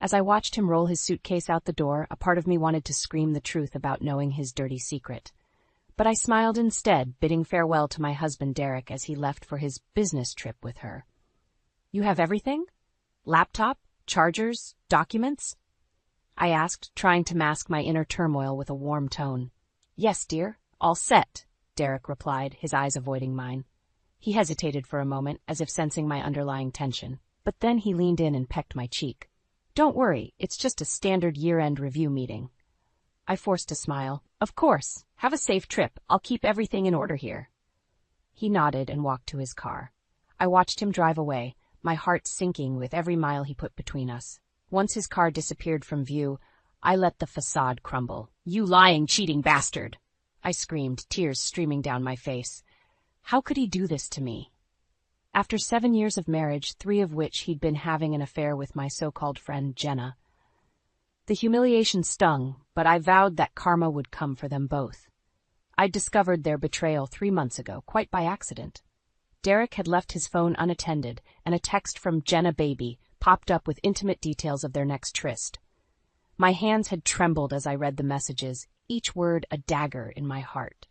As I watched him roll his suitcase out the door, a part of me wanted to scream the truth about knowing his dirty secret. But I smiled instead, bidding farewell to my husband Derek as he left for his business trip with her. "You have everything? Laptop, chargers, documents?" I asked, trying to mask my inner turmoil with a warm tone. "Yes, dear, all set," Derek replied, his eyes avoiding mine. He hesitated for a moment, as if sensing my underlying tension, but then he leaned in and pecked my cheek. "Don't worry, it's just a standard year-end review meeting." I forced a smile. "Of course. Have a safe trip. I'll keep everything in order here." He nodded and walked to his car. I watched him drive away, my heart sinking with every mile he put between us. Once his car disappeared from view, I let the facade crumble. "You lying, cheating bastard!" I screamed, tears streaming down my face. How could he do this to me? After 7 years of marriage, 3 of which he'd been having an affair with my so-called friend Jenna. The humiliation stung, but I vowed that karma would come for them both. I'd discovered their betrayal 3 months ago, quite by accident. Derek had left his phone unattended, and a text from Jenna Baby popped up with intimate details of their next tryst. My hands had trembled as I read the messages, each word a dagger in my heart.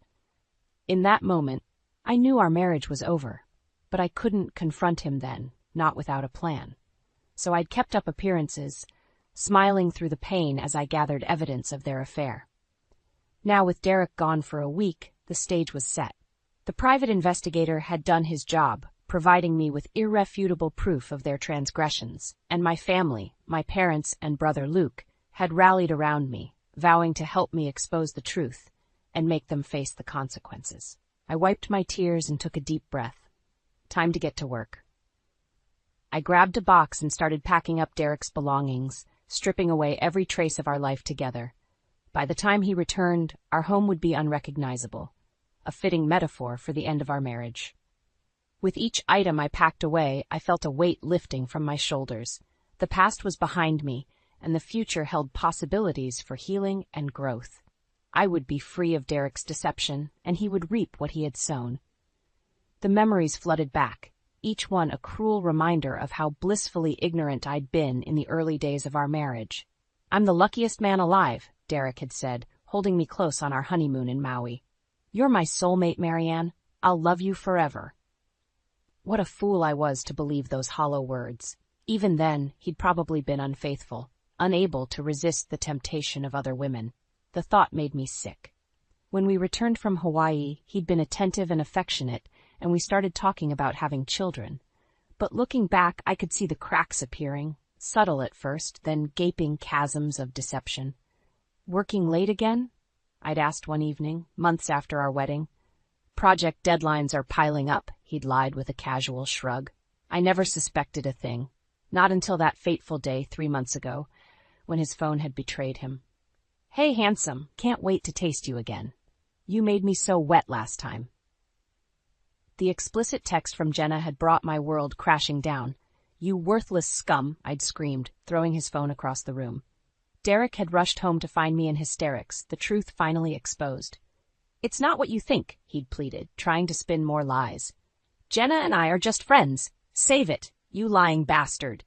In that moment, I knew our marriage was over, but I couldn't confront him then, not without a plan. So I'd kept up appearances, smiling through the pain as I gathered evidence of their affair. Now, with Derek gone for a week, the stage was set. The private investigator had done his job, providing me with irrefutable proof of their transgressions, and my family, my parents and brother Luke, had rallied around me, vowing to help me expose the truth and make them face the consequences. I wiped my tears and took a deep breath. Time to get to work. I grabbed a box and started packing up Derek's belongings, stripping away every trace of our life together. By the time he returned, our home would be unrecognizable, a fitting metaphor for the end of our marriage. With each item I packed away, I felt a weight lifting from my shoulders. The past was behind me, and the future held possibilities for healing and growth. I would be free of Derek's deception, and he would reap what he had sown. The memories flooded back, each one a cruel reminder of how blissfully ignorant I'd been in the early days of our marriage. "I'm the luckiest man alive," Derek had said, holding me close on our honeymoon in Maui. "You're my soulmate, Marianne. I'll love you forever." What a fool I was to believe those hollow words. Even then, he'd probably been unfaithful, unable to resist the temptation of other women. The thought made me sick. When we returned from Hawaii, he'd been attentive and affectionate, and we started talking about having children. But looking back, I could see the cracks appearing, subtle at first, then gaping chasms of deception. "Working late again?" I'd asked one evening, months after our wedding. "Project deadlines are piling up," he'd lied with a casual shrug. I never suspected a thing, not until that fateful day 3 months ago, when his phone had betrayed him. "Hey, handsome, can't wait to taste you again. You made me so wet last time." The explicit text from Jenna had brought my world crashing down. "You worthless scum," I'd screamed, throwing his phone across the room. Derek had rushed home to find me in hysterics, the truth finally exposed. "It's not what you think," he'd pleaded, trying to spin more lies. "Jenna and I are just friends. Save it, you lying bastard,"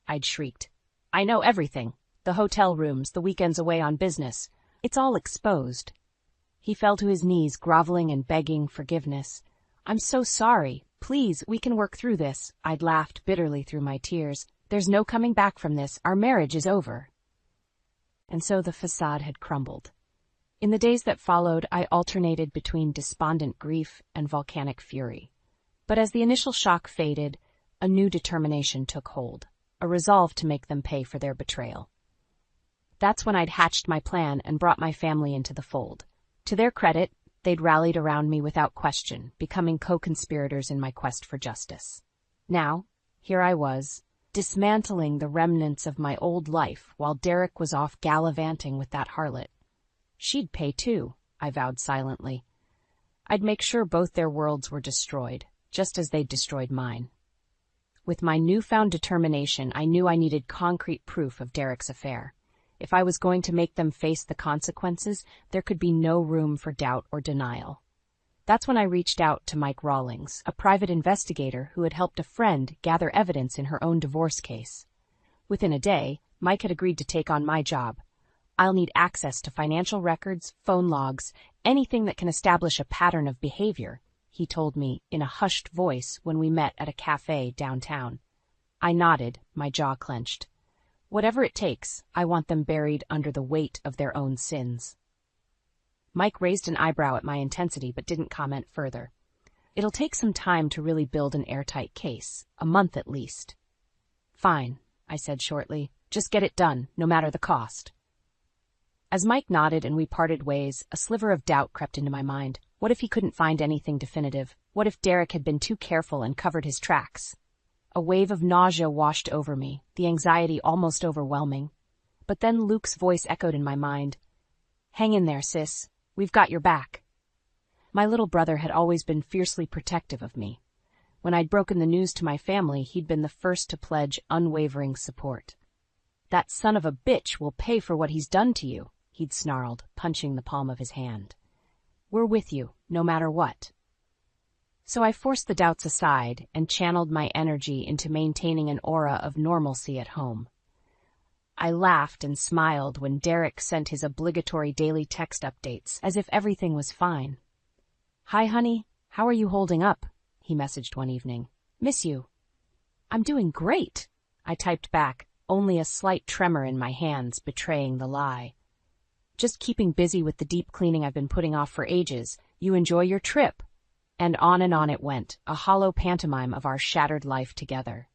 I'd shrieked. "I know everything. The hotel rooms, the weekends away on business. It's all exposed." He fell to his knees, groveling and begging forgiveness. "I'm so sorry. Please, we can work through this." I'd laughed bitterly through my tears. "There's no coming back from this. Our marriage is over." And so the facade had crumbled. In the days that followed, I alternated between despondent grief and volcanic fury. But as the initial shock faded, a new determination took hold, a resolve to make them pay for their betrayal. That's when I'd hatched my plan and brought my family into the fold. To their credit, they'd rallied around me without question, becoming co-conspirators in my quest for justice. Now, here I was, dismantling the remnants of my old life while Derek was off gallivanting with that harlot. She'd pay too, I vowed silently. I'd make sure both their worlds were destroyed, just as they'd destroyed mine. With my newfound determination, I knew I needed concrete proof of Derek's affair. If I was going to make them face the consequences, there could be no room for doubt or denial. That's when I reached out to Mike Rawlings, a private investigator who had helped a friend gather evidence in her own divorce case. Within a day, Mike had agreed to take on my job. I'll need access to financial records, phone logs, anything that can establish a pattern of behavior, he told me in a hushed voice when we met at a cafe downtown. I nodded, my jaw clenched. Whatever it takes, I want them buried under the weight of their own sins. Mike raised an eyebrow at my intensity but didn't comment further. It'll take some time to really build an airtight case, a month at least. Fine, I said shortly. Just get it done, no matter the cost. As Mike nodded and we parted ways, a sliver of doubt crept into my mind. What if he couldn't find anything definitive? What if Derek had been too careful and covered his tracks? A wave of nausea washed over me, the anxiety almost overwhelming. But then Luke's voice echoed in my mind. Hang in there, sis. We've got your back. My little brother had always been fiercely protective of me. When I'd broken the news to my family, he'd been the first to pledge unwavering support. That son of a bitch will pay for what he's done to you, he'd snarled, punching the palm of his hand. We're with you, no matter what. So I forced the doubts aside and channeled my energy into maintaining an aura of normalcy at home. I laughed and smiled when Derek sent his obligatory daily text updates, as if everything was fine. Hi, honey. How are you holding up? He messaged one evening. Miss you. I'm doing great, I typed back, only a slight tremor in my hands betraying the lie. Just keeping busy with the deep cleaning I've been putting off for ages. You enjoy your trip. And on it went, a hollow pantomime of our shattered life together.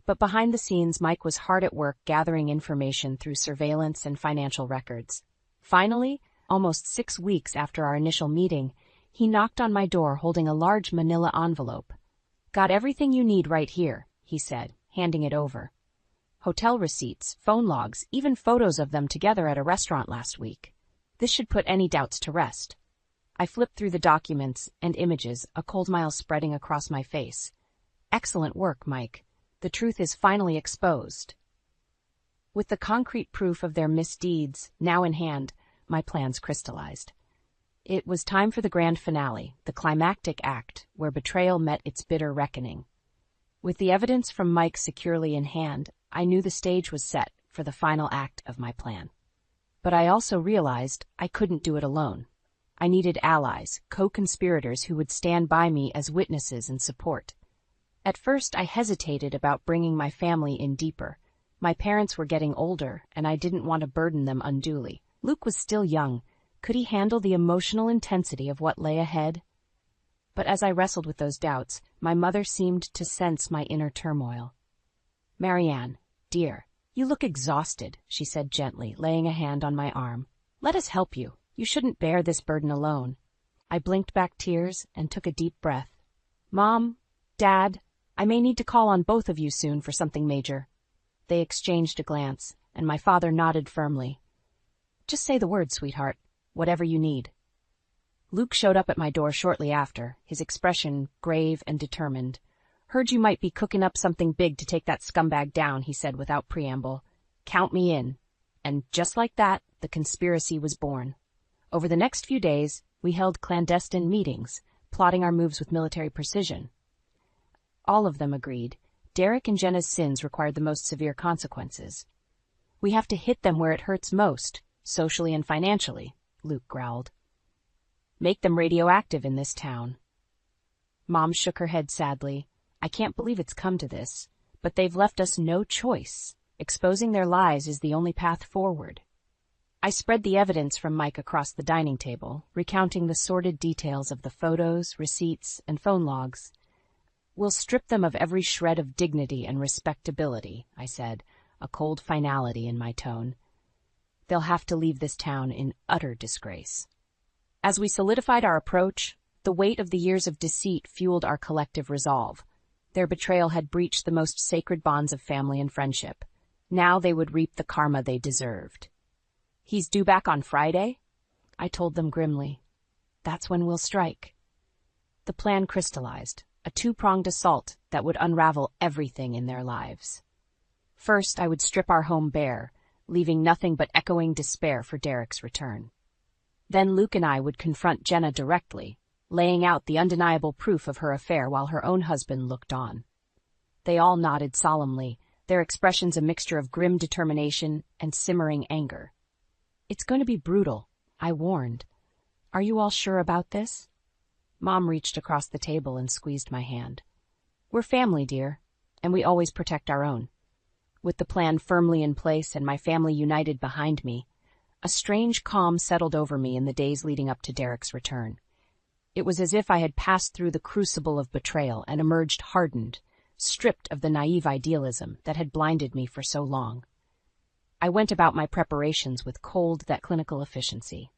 But behind the scenes, Mike was hard at work gathering information through surveillance and financial records. Finally, almost 6 weeks after our initial meeting, he knocked on my door holding a large manila envelope. Got everything you need right here, he said, handing it over. Hotel receipts, phone logs, even photos of them together at a restaurant last week. This should put any doubts to rest. I flipped through the documents and images, a cold smile spreading across my face. Excellent work, Mike. The truth is finally exposed. With the concrete proof of their misdeeds now in hand, my plans crystallized. It was time for the grand finale, the climactic act, where betrayal met its bitter reckoning. With the evidence from Mike securely in hand, I knew the stage was set for the final act of my plan. But I also realized I couldn't do it alone. I needed allies, co-conspirators who would stand by me as witnesses and support. At first, I hesitated about bringing my family in deeper. My parents were getting older, and I didn't want to burden them unduly. Luke was still young. Could he handle the emotional intensity of what lay ahead? But as I wrestled with those doubts, my mother seemed to sense my inner turmoil. Marianne, dear, you look exhausted, she said gently, laying a hand on my arm. Let us help you. You shouldn't bear this burden alone. I blinked back tears and took a deep breath. Mom, Dad, I may need to call on both of you soon for something major. They exchanged a glance, and my father nodded firmly. Just say the word, sweetheart. Whatever you need. Luke showed up at my door shortly after, his expression grave and determined. Heard you might be cooking up something big to take that scumbag down, he said without preamble. Count me in. And just like that, the conspiracy was born. Over the next few days, we held clandestine meetings, plotting our moves with military precision. All of them agreed. Derek and Jenna's sins required the most severe consequences. We have to hit them where it hurts most, socially and financially, Luke growled. Make them radioactive in this town. Mom shook her head sadly. I can't believe it's come to this, but they've left us no choice. Exposing their lies is the only path forward. I spread the evidence from Mike across the dining table, recounting the sordid details of the photos, receipts, and phone logs. We'll strip them of every shred of dignity and respectability, I said, a cold finality in my tone. They'll have to leave this town in utter disgrace. As we solidified our approach, the weight of the years of deceit fueled our collective resolve. Their betrayal had breached the most sacred bonds of family and friendship. Now they would reap the karma they deserved. He's due back on Friday? I told them grimly. That's when we'll strike. The plan crystallized, a two-pronged assault that would unravel everything in their lives. First, I would strip our home bare, leaving nothing but echoing despair for Derek's return. Then Luke and I would confront Jenna directly, laying out the undeniable proof of her affair while her own husband looked on. They all nodded solemnly, their expressions a mixture of grim determination and simmering anger. "It's going to be brutal," I warned. "Are you all sure about this?" Mom reached across the table and squeezed my hand. "We're family, dear, and we always protect our own." With the plan firmly in place and my family united behind me, a strange calm settled over me in the days leading up to Derek's return. It was as if I had passed through the crucible of betrayal and emerged hardened, stripped of the naive idealism that had blinded me for so long. I went about my preparations with cold that clinical efficiency.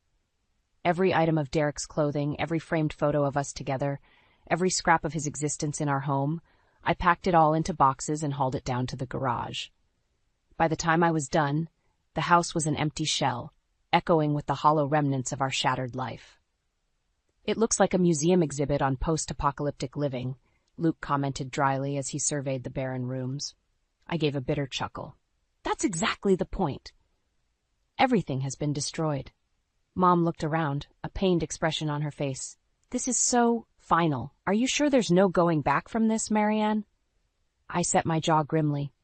Every item of Derek's clothing, every framed photo of us together, every scrap of his existence in our home, I packed it all into boxes and hauled it down to the garage. By the time I was done, the house was an empty shell, echoing with the hollow remnants of our shattered life. "It looks like a museum exhibit on post-apocalyptic living," Luke commented dryly as he surveyed the barren rooms. I gave a bitter chuckle. "That's exactly the point. Everything has been destroyed." Mom looked around, a pained expression on her face. "This is so final. Are you sure there's no going back from this, Marianne?" I set my jaw grimly.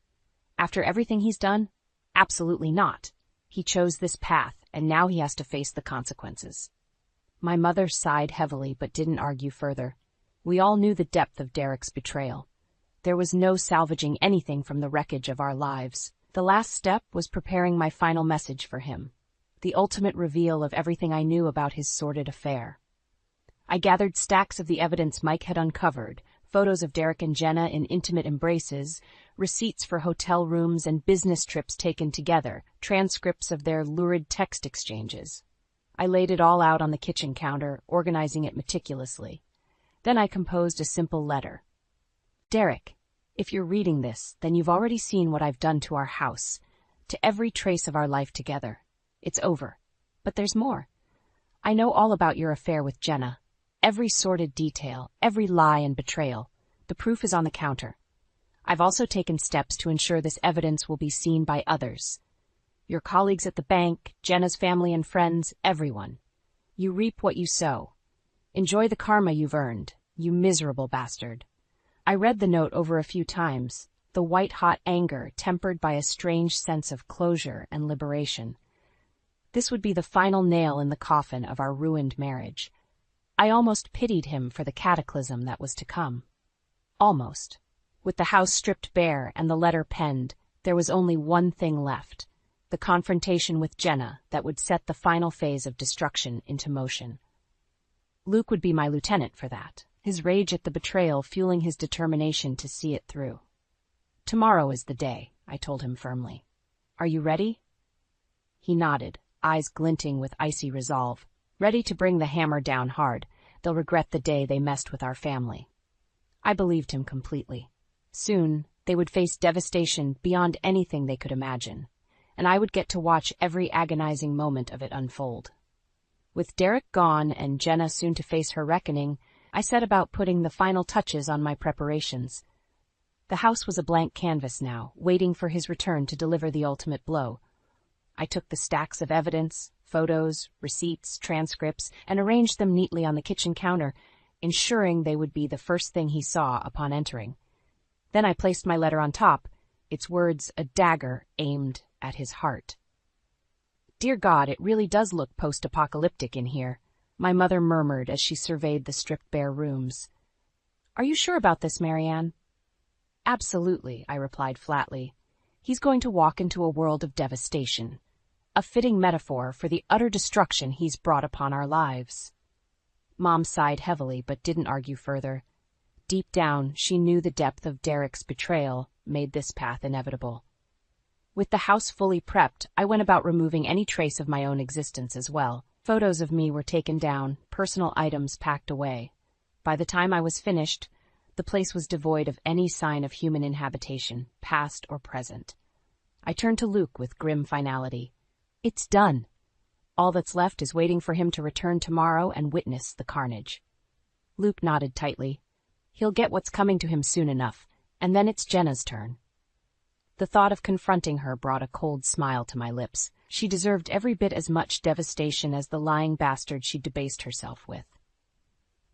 "After everything he's done? Absolutely not. He chose this path, and now he has to face the consequences." My mother sighed heavily but didn't argue further. We all knew the depth of Derek's betrayal. There was no salvaging anything from the wreckage of our lives. The last step was preparing my final message for him, the ultimate reveal of everything I knew about his sordid affair. I gathered stacks of the evidence Mike had uncovered, photos of Derek and Jenna in intimate embraces, receipts for hotel rooms and business trips taken together, transcripts of their lurid text exchanges. I laid it all out on the kitchen counter, organizing it meticulously. Then I composed a simple letter. "Derek, if you're reading this, then you've already seen what I've done to our house, to every trace of our life together. It's over. But there's more. I know all about your affair with Jenna. Every sordid detail, every lie and betrayal. The proof is on the counter. I've also taken steps to ensure this evidence will be seen by others. Your colleagues at the bank, Jenna's family and friends, everyone. You reap what you sow. Enjoy the karma you've earned, you miserable bastard." I read the note over a few times, the white-hot anger tempered by a strange sense of closure and liberation. This would be the final nail in the coffin of our ruined marriage. I almost pitied him for the cataclysm that was to come. Almost. With the house stripped bare and the letter penned, there was only one thing left, the confrontation with Jenna that would set the final phase of destruction into motion. Luke would be my lieutenant for that, his rage at the betrayal fueling his determination to see it through. "Tomorrow is the day," I told him firmly. "Are you ready?" He nodded, eyes glinting with icy resolve, ready to bring the hammer down hard. They'll regret the day they messed with our family. I believed him completely. Soon, they would face devastation beyond anything they could imagine, and I would get to watch every agonizing moment of it unfold. With Derek gone and Jenna soon to face her reckoning, I set about putting the final touches on my preparations. The house was a blank canvas now, waiting for his return to deliver the ultimate blow. I took the stacks of evidence, photos, receipts, transcripts, and arranged them neatly on the kitchen counter, ensuring they would be the first thing he saw upon entering. Then I placed my letter on top, its words a dagger aimed at his heart. "Dear God, it really does look post-apocalyptic in here," my mother murmured as she surveyed the stripped-bare rooms. "Are you sure about this, Marianne?" "Absolutely," I replied flatly. "He's going to walk into a world of devastation, a fitting metaphor for the utter destruction he's brought upon our lives." Mom sighed heavily but didn't argue further. Deep down, she knew the depth of Derek's betrayal made this path inevitable. With the house fully prepped, I went about removing any trace of my own existence as well. Photos of me were taken down, personal items packed away. By the time I was finished, the place was devoid of any sign of human inhabitation, past or present. I turned to Luke with grim finality. "It's done. All that's left is waiting for him to return tomorrow and witness the carnage." Luke nodded tightly. "He'll get what's coming to him soon enough, and then it's Jenna's turn." The thought of confronting her brought a cold smile to my lips. She deserved every bit as much devastation as the lying bastard she'd debased herself with.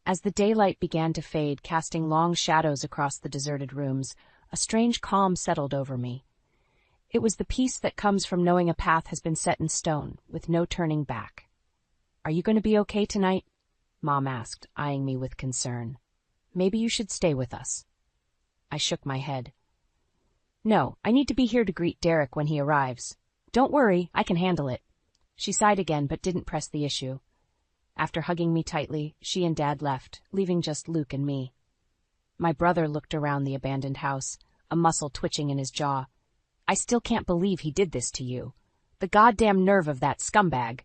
As the daylight began to fade, casting long shadows across the deserted rooms, A strange calm settled over me. It was the peace that comes from knowing a path has been set in stone, with no turning back. "Are you going to be okay tonight?" Mom asked, eyeing me with concern. "Maybe you should stay with us." I shook my head. "No, I need to be here to greet Derek when he arrives. Don't worry, I can handle it." She sighed again but didn't press the issue. After hugging me tightly, she and Dad left, leaving just Luke and me. My brother looked around the abandoned house, a muscle twitching in his jaw. "I still can't believe he did this to you. The goddamn nerve of that scumbag."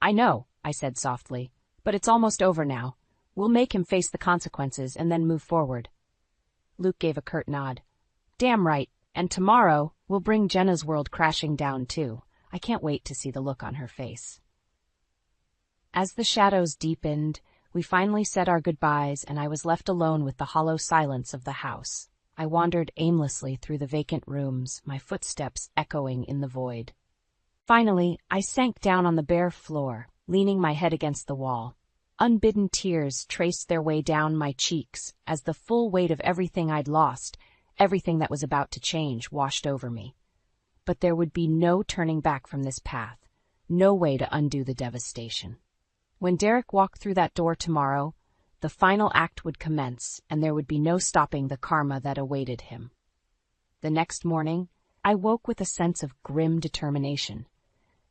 "I know," I said softly, "but it's almost over now. We'll make him face the consequences and then move forward." Luke gave a curt nod. "Damn right, and tomorrow we'll bring Jenna's world crashing down too. I can't wait to see the look on her face." As the shadows deepened, we finally said our goodbyes and I was left alone with the hollow silence of the house. I wandered aimlessly through the vacant rooms, my footsteps echoing in the void. Finally, I sank down on the bare floor, leaning my head against the wall. Unbidden tears traced their way down my cheeks as the full weight of everything I'd lost, everything that was about to change, washed over me. But there would be no turning back from this path, no way to undo the devastation. When Derek walked through that door tomorrow, the final act would commence, and there would be no stopping the karma that awaited him. The next morning, I woke with a sense of grim determination.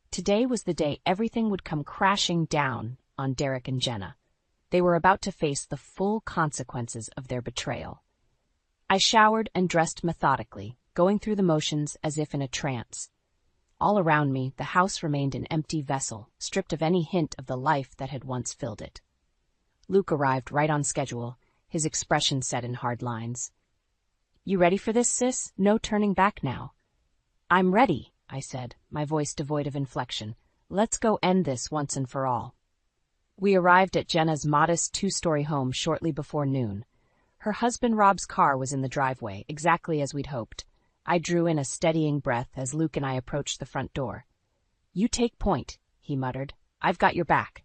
Today was the day everything would come crashing down on Derek and Jenna. They were about to face the full consequences of their betrayal. I showered and dressed methodically, going through the motions as if in a trance. All around me, the house remained an empty vessel, stripped of any hint of the life that had once filled it. Luke arrived right on schedule, his expression set in hard lines. "You ready for this, sis? No turning back now." "I'm ready," I said, my voice devoid of inflection. "Let's go end this once and for all." We arrived at Jenna's modest two-story home shortly before noon. Her husband Rob's car was in the driveway, exactly as we'd hoped. I drew in a steadying breath as Luke and I approached the front door. "You take point," he muttered. "I've got your back."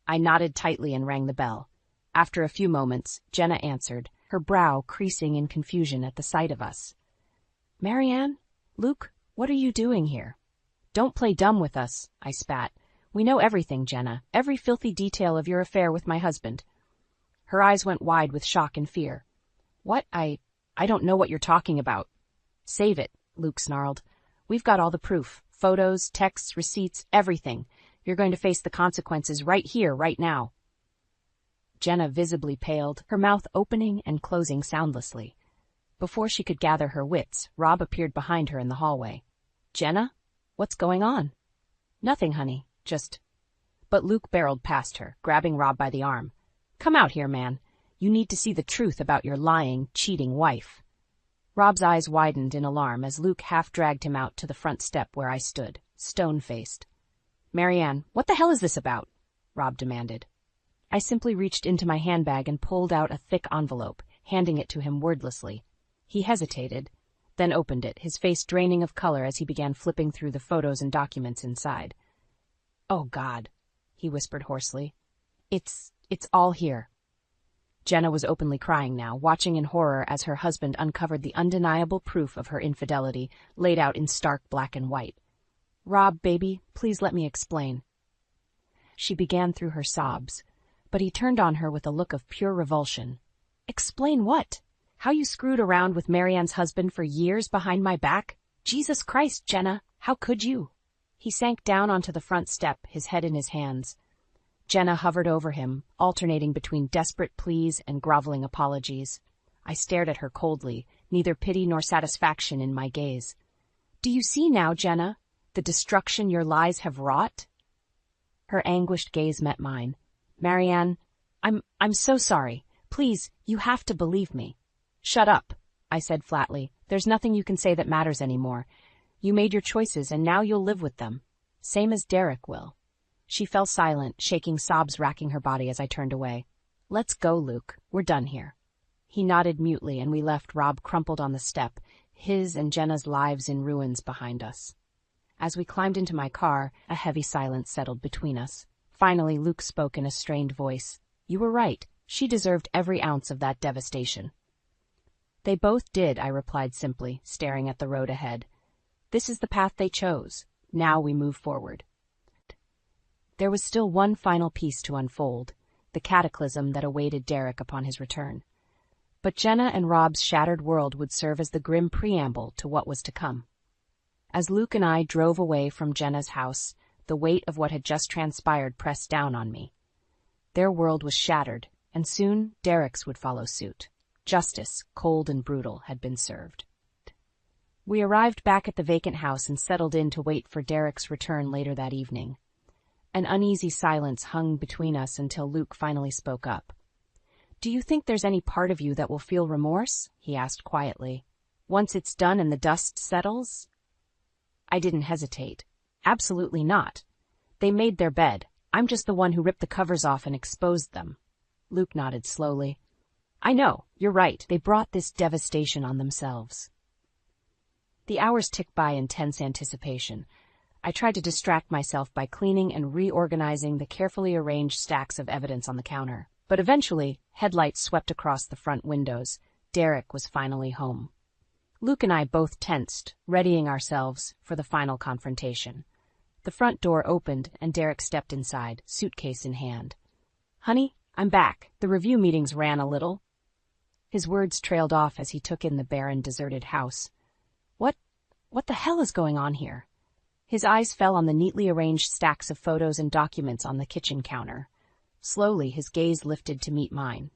I nodded tightly and rang the bell. After a few moments, Jenna answered, her brow creasing in confusion at the sight of us. "Marianne? Luke, what are you doing here?" "Don't play dumb with us," I spat. "We know everything, Jenna, every filthy detail of your affair with my husband." Her eyes went wide with shock and fear. "What? I don't know what you're talking about." "Save it," Luke snarled. "We've got all the proof. Photos, texts, receipts, everything. You're going to face the consequences right here, right now." Jenna visibly paled, her mouth opening and closing soundlessly. Before she could gather her wits, Rob appeared behind her in the hallway. "Jenna? What's going on?" "Nothing, honey. Just—" But Luke barreled past her, grabbing Rob by the arm. "Come out here, man. You need to see the truth about your lying, cheating wife." Rob's eyes widened in alarm as Luke half-dragged him out to the front step where I stood, stone-faced. "Marianne, what the hell is this about?" Rob demanded. I simply reached into my handbag and pulled out a thick envelope, handing it to him wordlessly. He hesitated, then opened it, his face draining of color as he began flipping through the photos and documents inside. "Oh, God," he whispered hoarsely. It's all here." Jenna was openly crying now, watching in horror as her husband uncovered the undeniable proof of her infidelity, laid out in stark black and white. "Rob, baby, please let me explain." She began through her sobs, but he turned on her with a look of pure revulsion. "Explain what? How you screwed around with Marianne's husband for years behind my back? Jesus Christ, Jenna, how could you?" He sank down onto the front step, his head in his hands. Jenna hovered over him, alternating between desperate pleas and groveling apologies. I stared at her coldly, neither pity nor satisfaction in my gaze. "Do you see now, Jenna, the destruction your lies have wrought?" Her anguished gaze met mine. "Marianne, I'm so sorry. Please, you have to believe me." "Shut up," I said flatly. "There's nothing you can say that matters anymore. You made your choices and now you'll live with them. Same as Derek will." She fell silent, shaking sobs racking her body as I turned away. "Let's go, Luke. We're done here." He nodded mutely and we left Rob crumpled on the step, his and Jenna's lives in ruins behind us. As we climbed into my car, a heavy silence settled between us. Finally, Luke spoke in a strained voice. "You were right. She deserved every ounce of that devastation." They both did, I replied simply, staring at the road ahead. This is the path they chose. Now we move forward. There was still one final piece to unfold, the cataclysm that awaited Derek upon his return. But Jenna and Rob's shattered world would serve as the grim preamble to what was to come. As Luke and I drove away from Jenna's house, the weight of what had just transpired pressed down on me. Their world was shattered, and soon Derek's would follow suit. Justice, cold and brutal, had been served. We arrived back at the vacant house and settled in to wait for Derek's return later that evening. An uneasy silence hung between us until Luke finally spoke up. "Do you think there's any part of you that will feel remorse?" he asked quietly. "Once it's done and the dust settles?" I didn't hesitate. Absolutely not. They made their bed. I'm just the one who ripped the covers off and exposed them. Luke nodded slowly. I know, you're right. They brought this devastation on themselves. The hours ticked by in tense anticipation. I tried to distract myself by cleaning and reorganizing the carefully arranged stacks of evidence on the counter. But eventually, headlights swept across the front windows. Derek was finally home. Luke and I both tensed, readying ourselves for the final confrontation. The front door opened and Derek stepped inside, suitcase in hand. "Honey, I'm back. The review meetings ran a little." His words trailed off as he took in the barren, deserted house. What the hell is going on here? His eyes fell on the neatly arranged stacks of photos and documents on the kitchen counter. Slowly, his gaze lifted to meet mine.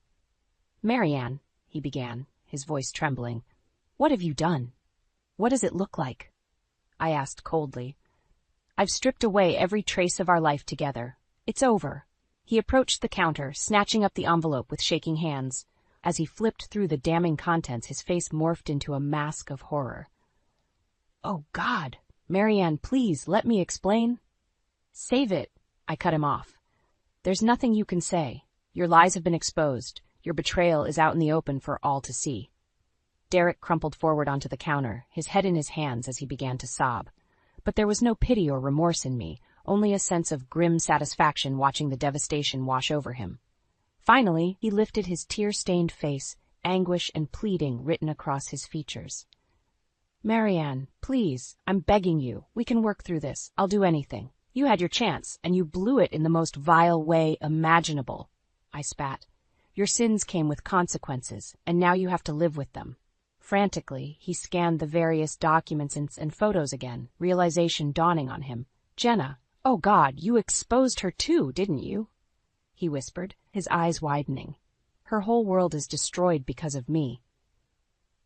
"Marianne," he began, his voice trembling, "what have you done? What does it look like?" I asked coldly. "I've stripped away every trace of our life together. It's over." He approached the counter, snatching up the envelope with shaking hands. As he flipped through the damning contents, his face morphed into a mask of horror. "Oh, God! Marianne, please, let me explain." "Save it," I cut him off. "There's nothing you can say. Your lies have been exposed. Your betrayal is out in the open for all to see." Derek crumpled forward onto the counter, his head in his hands as he began to sob. But there was no pity or remorse in me, only a sense of grim satisfaction watching the devastation wash over him. Finally, he lifted his tear-stained face, anguish and pleading written across his features. "Marianne, please, I'm begging you. We can work through this. I'll do anything. You had your chance, and you blew it in the most vile way imaginable." I spat. "Your sins came with consequences, and now you have to live with them." Frantically, he scanned the various documents and photos again, realization dawning on him. "Jenna, oh God, you exposed her too, didn't you?" he whispered, his eyes widening. "Her whole world is destroyed because of me."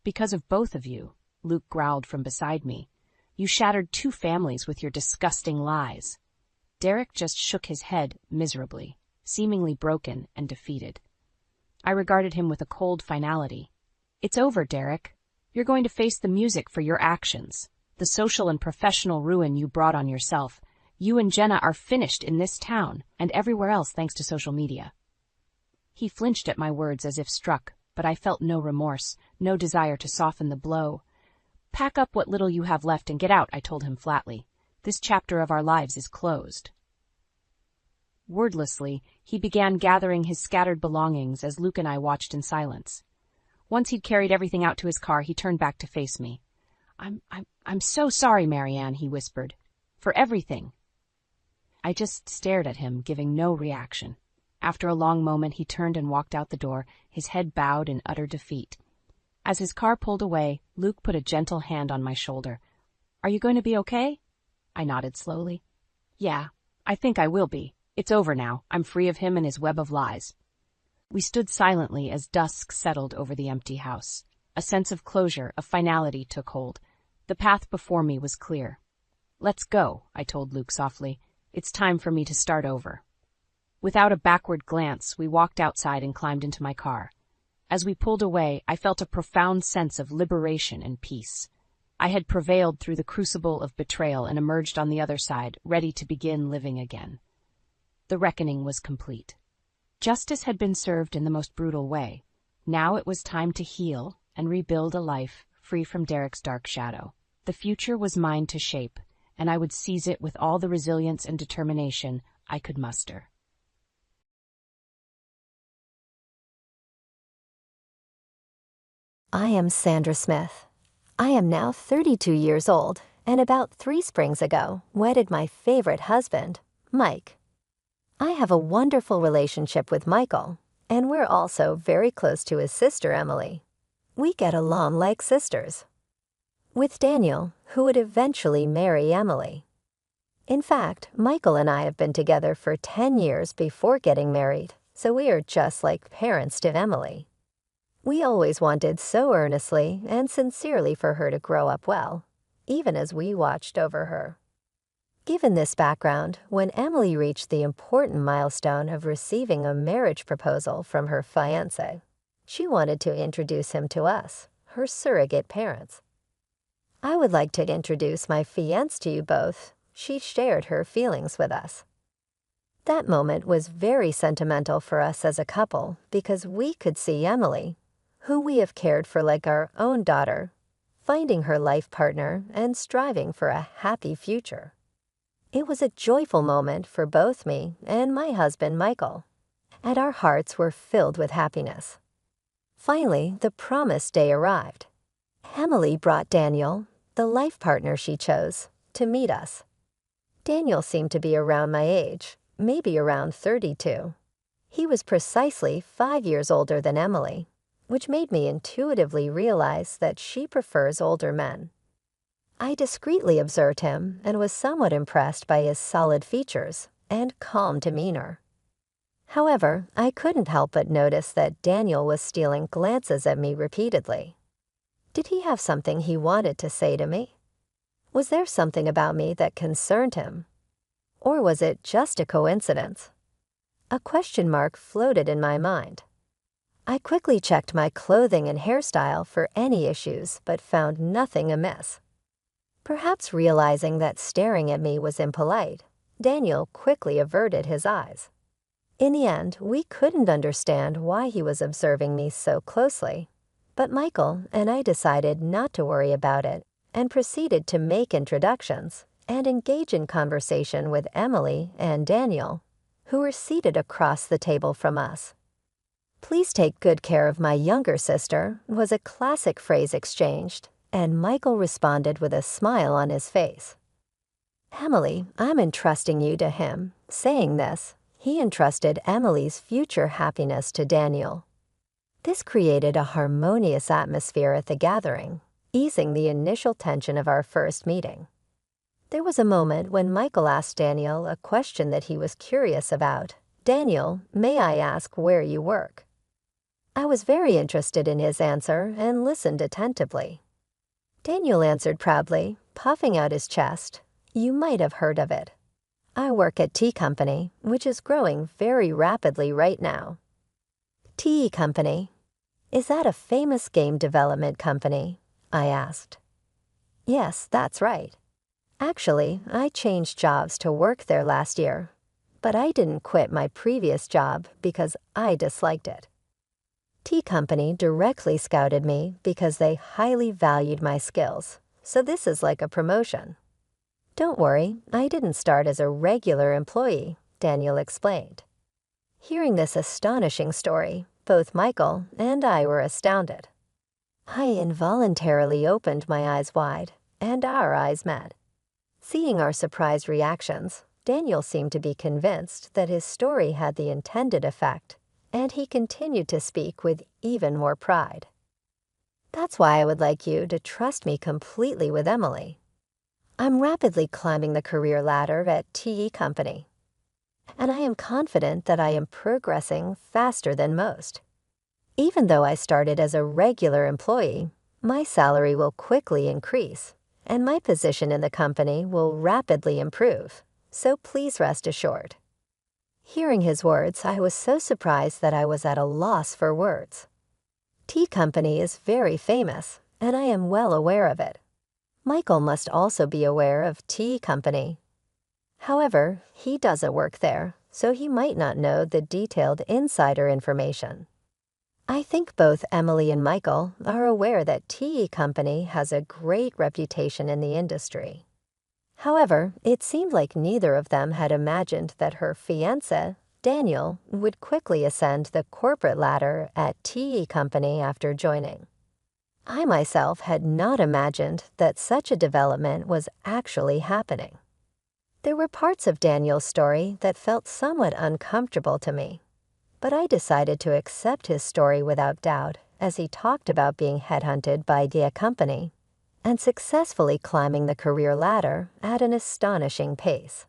"Because of both of you," Luke growled from beside me. "You shattered 2 families with your disgusting lies." Derek just shook his head miserably, seemingly broken and defeated. I regarded him with a cold finality. "It's over, Derek. You're going to face the music for your actions, the social and professional ruin you brought on yourself. You and Jenna are finished in this town and everywhere else thanks to social media." He flinched at my words as if struck, but I felt no remorse, no desire to soften the blow. "Pack up what little you have left and get out," I told him flatly. "This chapter of our lives is closed." Wordlessly, he began gathering his scattered belongings as Luke and I watched in silence. Once he'd carried everything out to his car, he turned back to face me. I'm so sorry, Marianne," he whispered. "For everything." I just stared at him, giving no reaction. After a long moment, he turned and walked out the door, his head bowed in utter defeat. As his car pulled away, Luke put a gentle hand on my shoulder. "Are you going to be okay?" I nodded slowly. "Yeah, I think I will be. It's over now. I'm free of him and his web of lies." We stood silently as dusk settled over the empty house. A sense of closure, of finality took hold. The path before me was clear. "Let's go," I told Luke softly. "It's time for me to start over." Without a backward glance, we walked outside and climbed into my car. As we pulled away, I felt a profound sense of liberation and peace. I had prevailed through the crucible of betrayal and emerged on the other side, ready to begin living again. The reckoning was complete. Justice had been served in the most brutal way. Now it was time to heal and rebuild a life free from Derek's dark shadow. The future was mine to shape, and I would seize it with all the resilience and determination I could muster. I am Sandra Smith. I am now 32 years old and about 3 springs ago wedded my favorite husband, Mike. I have a wonderful relationship with Michael, and we're also very close to his sister, Emily. We get along like sisters. With Daniel, who would eventually marry Emily. In fact, Michael and I have been together for 10 years before getting married, so we are just like parents to Emily. We always wanted so earnestly and sincerely for her to grow up well, even as we watched over her. Given this background, when Emily reached the important milestone of receiving a marriage proposal from her fiancé, she wanted to introduce him to us, her surrogate parents. "I would like to introduce my fiancé to you both," she shared her feelings with us. That moment was very sentimental for us as a couple because we could see Emily, who we have cared for like our own daughter, finding her life partner and striving for a happy future. It was a joyful moment for both me and my husband, Michael, and our hearts were filled with happiness. Finally, the promised day arrived. Emily brought Daniel, the life partner she chose, to meet us. Daniel seemed to be around my age, maybe around 32. He was precisely 5 years older than Emily, which made me intuitively realize that she prefers older men. I discreetly observed him and was somewhat impressed by his solid features and calm demeanor. However, I couldn't help but notice that Daniel was stealing glances at me repeatedly. Did he have something he wanted to say to me? Was there something about me that concerned him? Or was it just a coincidence? A question mark floated in my mind. I quickly checked my clothing and hairstyle for any issues but found nothing amiss. Perhaps realizing that staring at me was impolite, Daniel quickly averted his eyes. In the end, we couldn't understand why he was observing me so closely, but Michael and I decided not to worry about it and proceeded to make introductions and engage in conversation with Emily and Daniel, who were seated across the table from us. "Please take good care of my younger sister," was a classic phrase exchanged, and Michael responded with a smile on his face. "Emily, I'm entrusting you to him." Saying this, he entrusted Emily's future happiness to Daniel. This created a harmonious atmosphere at the gathering, easing the initial tension of our first meeting. There was a moment when Michael asked Daniel a question that he was curious about. "Daniel, may I ask where you work?" I was very interested in his answer and listened attentively. Daniel answered proudly, puffing out his chest, "You might have heard of it. I work at Tea Company, which is growing very rapidly right now." "Tea Company? Is that a famous game development company?" I asked. "Yes, that's right. Actually, I changed jobs to work there last year, but I didn't quit my previous job because I disliked it. Tea Company directly scouted me because they highly valued my skills, so this is like a promotion." "Don't worry, I didn't start as a regular employee," Daniel explained. Hearing this astonishing story, both Michael and I were astounded. I involuntarily opened my eyes wide, and our eyes met. Seeing our surprised reactions, Daniel seemed to be convinced that his story had the intended effect, and he continued to speak with even more pride. "That's why I would like you to trust me completely with Emily. I'm rapidly climbing the career ladder at TE Company, and I am confident that I am progressing faster than most. Even though I started as a regular employee, my salary will quickly increase, and my position in the company will rapidly improve, so please rest assured." Hearing his words, I was so surprised that I was at a loss for words. Tea Company is very famous, and I am well aware of it. Michael must also be aware of Tea Company. However, he doesn't work there, so he might not know the detailed insider information. I think both Emily and Michael are aware that Tea Company has a great reputation in the industry. However, it seemed like neither of them had imagined that her fiancé, Daniel, would quickly ascend the corporate ladder at TE Company after joining. I myself had not imagined that such a development was actually happening. There were parts of Daniel's story that felt somewhat uncomfortable to me, but I decided to accept his story without doubt as he talked about being headhunted by the company and successfully climbing the career ladder at an astonishing pace.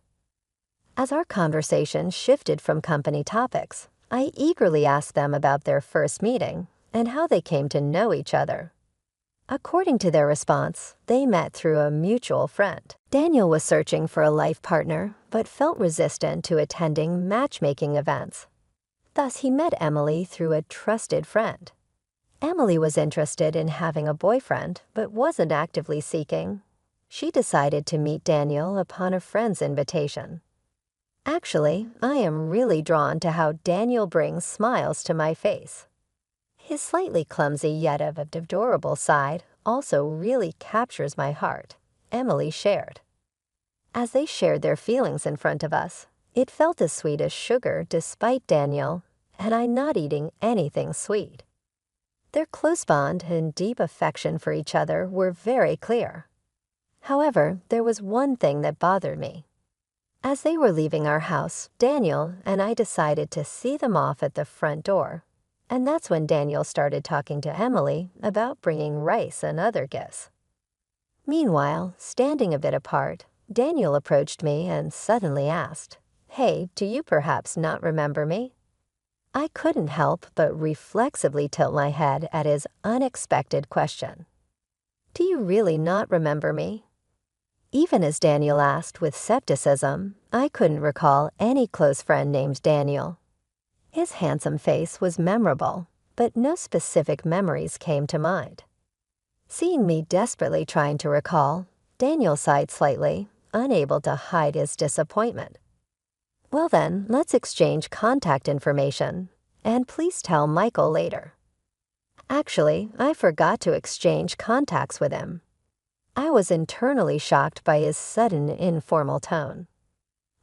As our conversation shifted from company topics, I eagerly asked them about their first meeting and how they came to know each other. According to their response, they met through a mutual friend. Daniel was searching for a life partner, but felt resistant to attending matchmaking events. Thus, he met Emily through a trusted friend. Emily was interested in having a boyfriend, but wasn't actively seeking. She decided to meet Daniel upon a friend's invitation. Actually, I am really drawn to how Daniel brings smiles to my face. His slightly clumsy yet of adorable side also really captures my heart, Emily shared. As they shared their feelings in front of us, it felt as sweet as sugar despite Daniel and I not eating anything sweet. Their close bond and deep affection for each other were very clear. However, there was one thing that bothered me. As they were leaving our house, Daniel and I decided to see them off at the front door. And that's when Daniel started talking to Emily about bringing rice and other gifts. Meanwhile, standing a bit apart, Daniel approached me and suddenly asked, "Hey, do you perhaps not remember me?" I couldn't help but reflexively tilt my head at his unexpected question. "Do you really not remember me?" Even as Daniel asked with skepticism, I couldn't recall any close friend named Daniel. His handsome face was memorable, but no specific memories came to mind. Seeing me desperately trying to recall, Daniel sighed slightly, unable to hide his disappointment. "Well then, let's exchange contact information, and please tell Michael later." Actually, I forgot to exchange contacts with him. I was internally shocked by his sudden informal tone.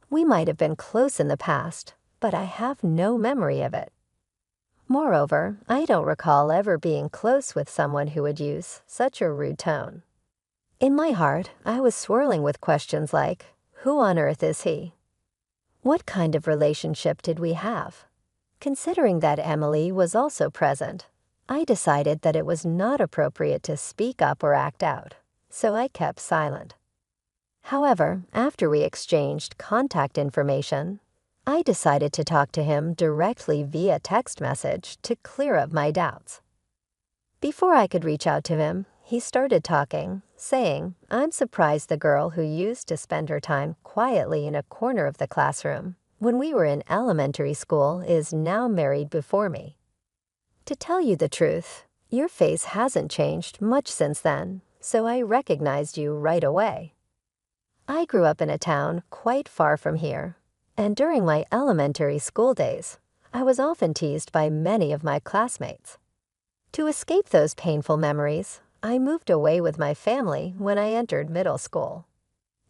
We might have been close in the past, but I have no memory of it. Moreover, I don't recall ever being close with someone who would use such a rude tone. In my heart, I was swirling with questions like, who on earth is he? What kind of relationship did we have? Considering that Emily was also present, I decided that it was not appropriate to speak up or act out, so I kept silent. However, after we exchanged contact information, I decided to talk to him directly via text message to clear up my doubts. Before I could reach out to him, he started talking, saying, "I'm surprised the girl who used to spend her time quietly in a corner of the classroom when we were in elementary school is now married before me. To tell you the truth, your face hasn't changed much since then, so I recognized you right away. I grew up in a town quite far from here, and during my elementary school days, I was often teased by many of my classmates. To escape those painful memories, I moved away with my family when I entered middle school.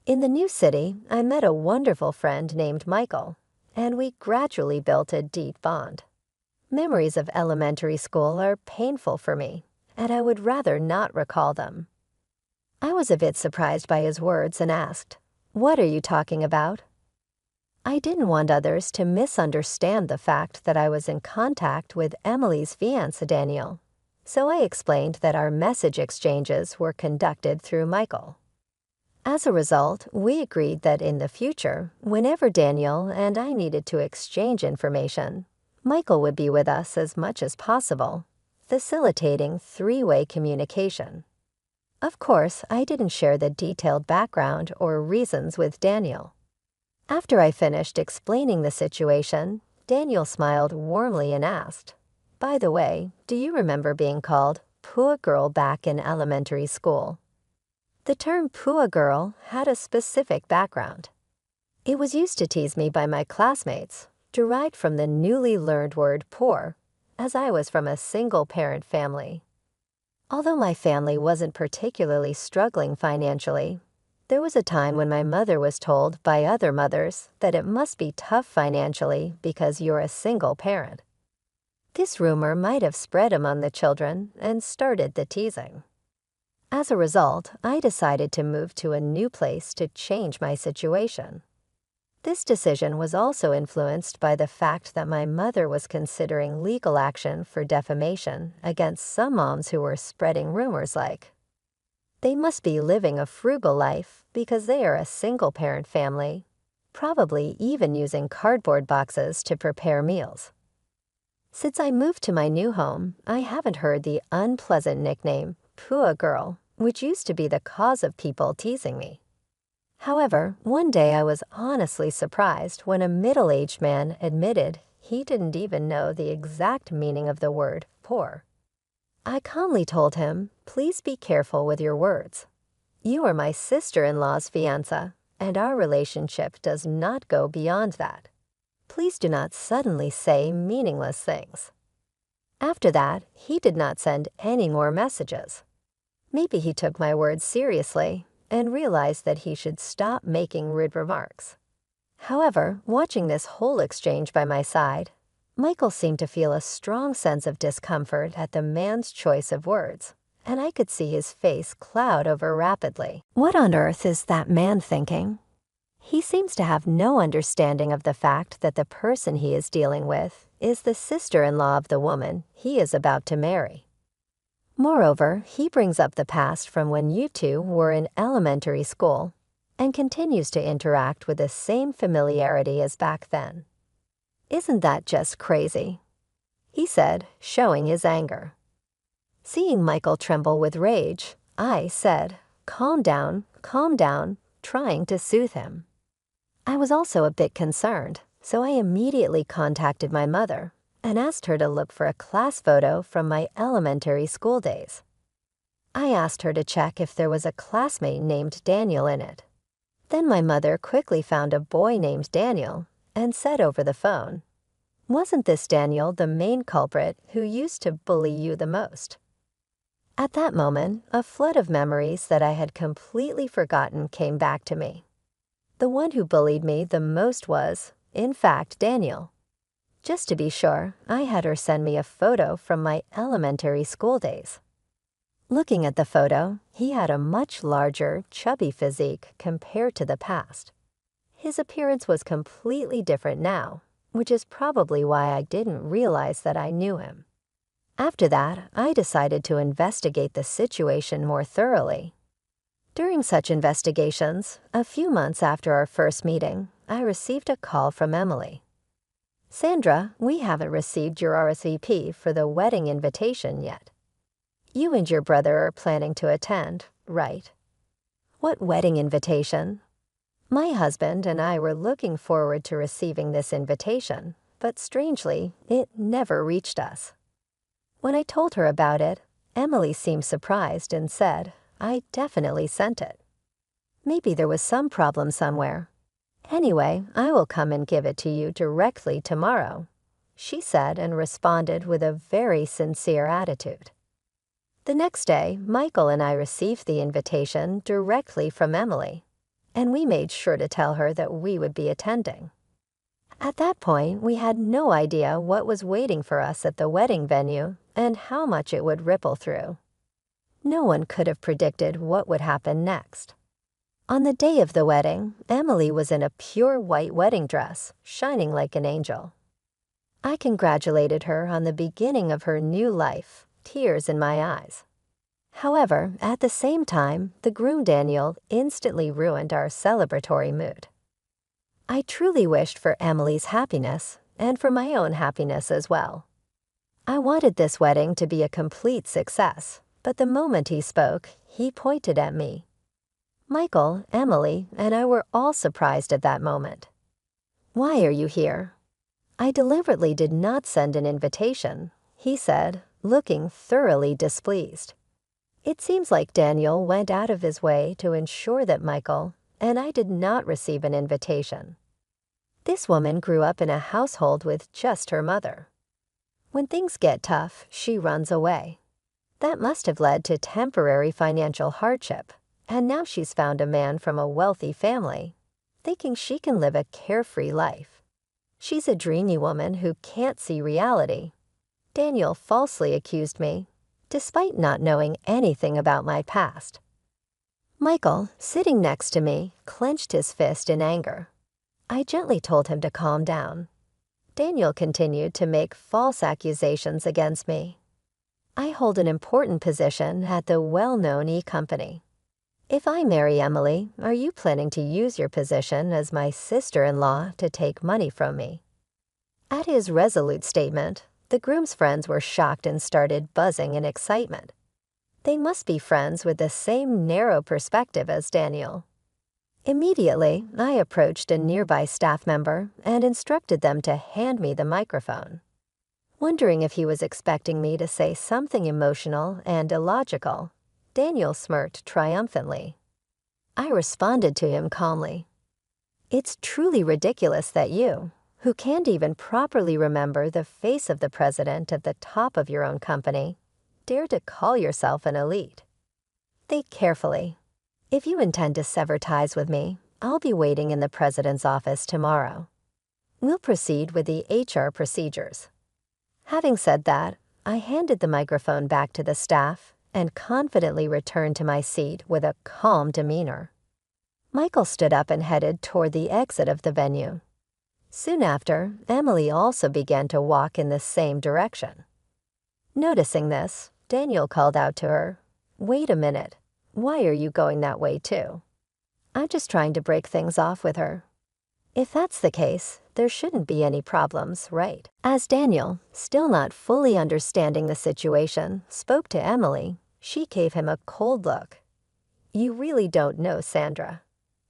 In the new city, I met a wonderful friend named Michael, and we gradually built a deep bond. Memories of elementary school are painful for me, and I would rather not recall them." I was a bit surprised by his words and asked, "What are you talking about?" I didn't want others to misunderstand the fact that I was in contact with Emily's fiancé Daniel, so I explained that our message exchanges were conducted through Michael. As a result, we agreed that in the future, whenever Daniel and I needed to exchange information, Michael would be with us as much as possible, facilitating three-way communication. Of course, I didn't share the detailed background or reasons with Daniel. After I finished explaining the situation, Daniel smiled warmly and asked, "By the way, do you remember being called poor girl back in elementary school?" The term poor girl had a specific background. It was used to tease me by my classmates, derived from the newly learned word poor, as I was from a single-parent family. Although my family wasn't particularly struggling financially, there was a time when my mother was told by other mothers that it must be tough financially because you're a single parent. This rumor might have spread among the children and started the teasing. As a result, I decided to move to a new place to change my situation. This decision was also influenced by the fact that my mother was considering legal action for defamation against some moms who were spreading rumors like, "They must be living a frugal life because they are a single-parent family, probably even using cardboard boxes to prepare meals." Since I moved to my new home, I haven't heard the unpleasant nickname, "Pua Girl," which used to be the cause of people teasing me. However, one day I was honestly surprised when a middle-aged man admitted he didn't even know the exact meaning of the word poor. I calmly told him, "Please be careful with your words. You are my sister-in-law's fiancé, and our relationship does not go beyond that. Please do not suddenly say meaningless things." After that, he did not send any more messages. Maybe he took my words seriously and realized that he should stop making rude remarks. However, watching this whole exchange by my side, Michael seemed to feel a strong sense of discomfort at the man's choice of words, and I could see his face cloud over rapidly. What on earth is that man thinking? He seems to have no understanding of the fact that the person he is dealing with is the sister-in-law of the woman he is about to marry. Moreover, he brings up the past from when you two were in elementary school and continues to interact with the same familiarity as back then. Isn't that just crazy? He said, showing his anger. Seeing Michael tremble with rage, I said, calm down, trying to soothe him. I was also a bit concerned, so I immediately contacted my mother and asked her to look for a class photo from my elementary school days. I asked her to check if there was a classmate named Daniel in it. Then my mother quickly found a boy named Daniel and said over the phone, "Wasn't this Daniel the main culprit who used to bully you the most?" At that moment, a flood of memories that I had completely forgotten came back to me. The one who bullied me the most was, in fact, Daniel. Just to be sure, I had her send me a photo from my elementary school days. Looking at the photo, he had a much larger, chubby physique compared to the past. His appearance was completely different now, which is probably why I didn't realize that I knew him. After that, I decided to investigate the situation more thoroughly. During such investigations, a few months after our first meeting, I received a call from Emily. "Sandra, we haven't received your RSVP for the wedding invitation yet. You and your brother are planning to attend, right?" "What wedding invitation?" My husband and I were looking forward to receiving this invitation, but strangely, it never reached us. When I told her about it, Emily seemed surprised and said, "I definitely sent it. Maybe there was some problem somewhere. Anyway, I will come and give it to you directly tomorrow," she said and responded with a very sincere attitude. The next day, Michael and I received the invitation directly from Emily, and we made sure to tell her that we would be attending. At that point, we had no idea what was waiting for us at the wedding venue and how much it would ripple through. No one could have predicted what would happen next. On the day of the wedding, Emily was in a pure white wedding dress, shining like an angel. I congratulated her on the beginning of her new life, tears in my eyes. However, at the same time, the groom Daniel instantly ruined our celebratory mood. I truly wished for Emily's happiness and for my own happiness as well. I wanted this wedding to be a complete success, but the moment he spoke, he pointed at me. Michael, Emily, and I were all surprised at that moment. "Why are you here?" "I deliberately did not send an invitation," he said, looking thoroughly displeased. It seems like Daniel went out of his way to ensure that Michael and I did not receive an invitation. This woman grew up in a household with just her mother. When things get tough, she runs away. That must have led to temporary financial hardship, and now she's found a man from a wealthy family, thinking she can live a carefree life. She's a dreamy woman who can't see reality. Daniel falsely accused me, despite not knowing anything about my past. Michael, sitting next to me, clenched his fist in anger. I gently told him to calm down. Daniel continued to make false accusations against me. I hold an important position at the well-known e-company. If I marry Emily, are you planning to use your position as my sister-in-law to take money from me? At his resolute statement, the groom's friends were shocked and started buzzing in excitement. They must be friends with the same narrow perspective as Daniel. Immediately, I approached a nearby staff member and instructed them to hand me the microphone. Wondering if he was expecting me to say something emotional and illogical, Daniel smirked triumphantly. I responded to him calmly. It's truly ridiculous that you, who can't even properly remember the face of the president at the top of your own company, dare to call yourself an elite. Think carefully. If you intend to sever ties with me, I'll be waiting in the president's office tomorrow. We'll proceed with the HR procedures. Having said that, I handed the microphone back to the staff and confidently returned to my seat with a calm demeanor. Michael stood up and headed toward the exit of the venue. Soon after, Emily also began to walk in the same direction. Noticing this, Daniel called out to her, "Wait a minute. Why are you going that way too?" "I'm just trying to break things off with her." "If that's the case, there shouldn't be any problems, right?" As Daniel, still not fully understanding the situation, spoke to Emily, she gave him a cold look. "You really don't know Sandra.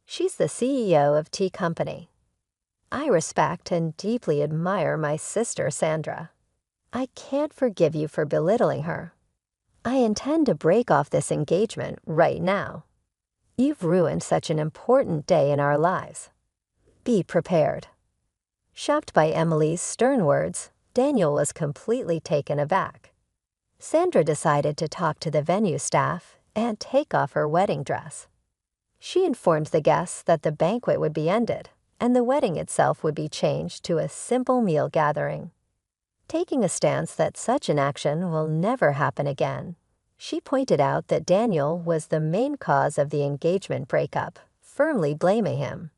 She's the CEO of T Company. I respect and deeply admire my sister Sandra. I can't forgive you for belittling her. I intend to break off this engagement right now. You've ruined such an important day in our lives. Be prepared." Shocked by Emily's stern words, Daniel was completely taken aback. Sandra decided to talk to the venue staff and take off her wedding dress. She informed the guests that the banquet would be ended and the wedding itself would be changed to a simple meal gathering. Taking a stance that such an action will never happen again, she pointed out that Daniel was the main cause of the engagement breakup, firmly blaming him.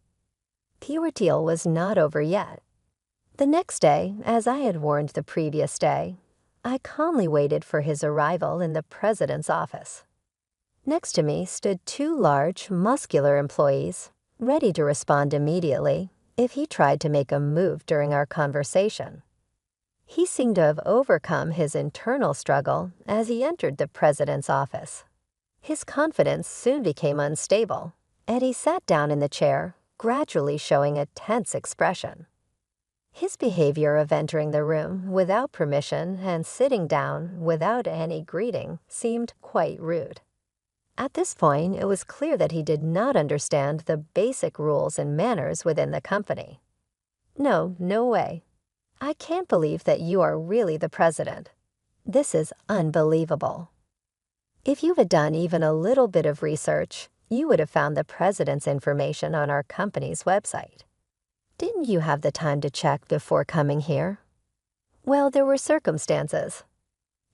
The ordeal was not over yet. The next day, as I had warned the previous day, I calmly waited for his arrival in the president's office. Next to me stood two large, muscular employees, ready to respond immediately if he tried to make a move during our conversation. He seemed to have overcome his internal struggle as he entered the president's office. His confidence soon became unstable, and he sat down in the chair, gradually showing a tense expression. His behavior of entering the room without permission and sitting down without any greeting seemed quite rude. At this point, it was clear that he did not understand the basic rules and manners within the company. "No way. I can't believe that you are really the president. This is unbelievable. If you had done even a little bit of research, you would have found the president's information on our company's website. Didn't you have the time to check before coming here?" Well, there were circumstances.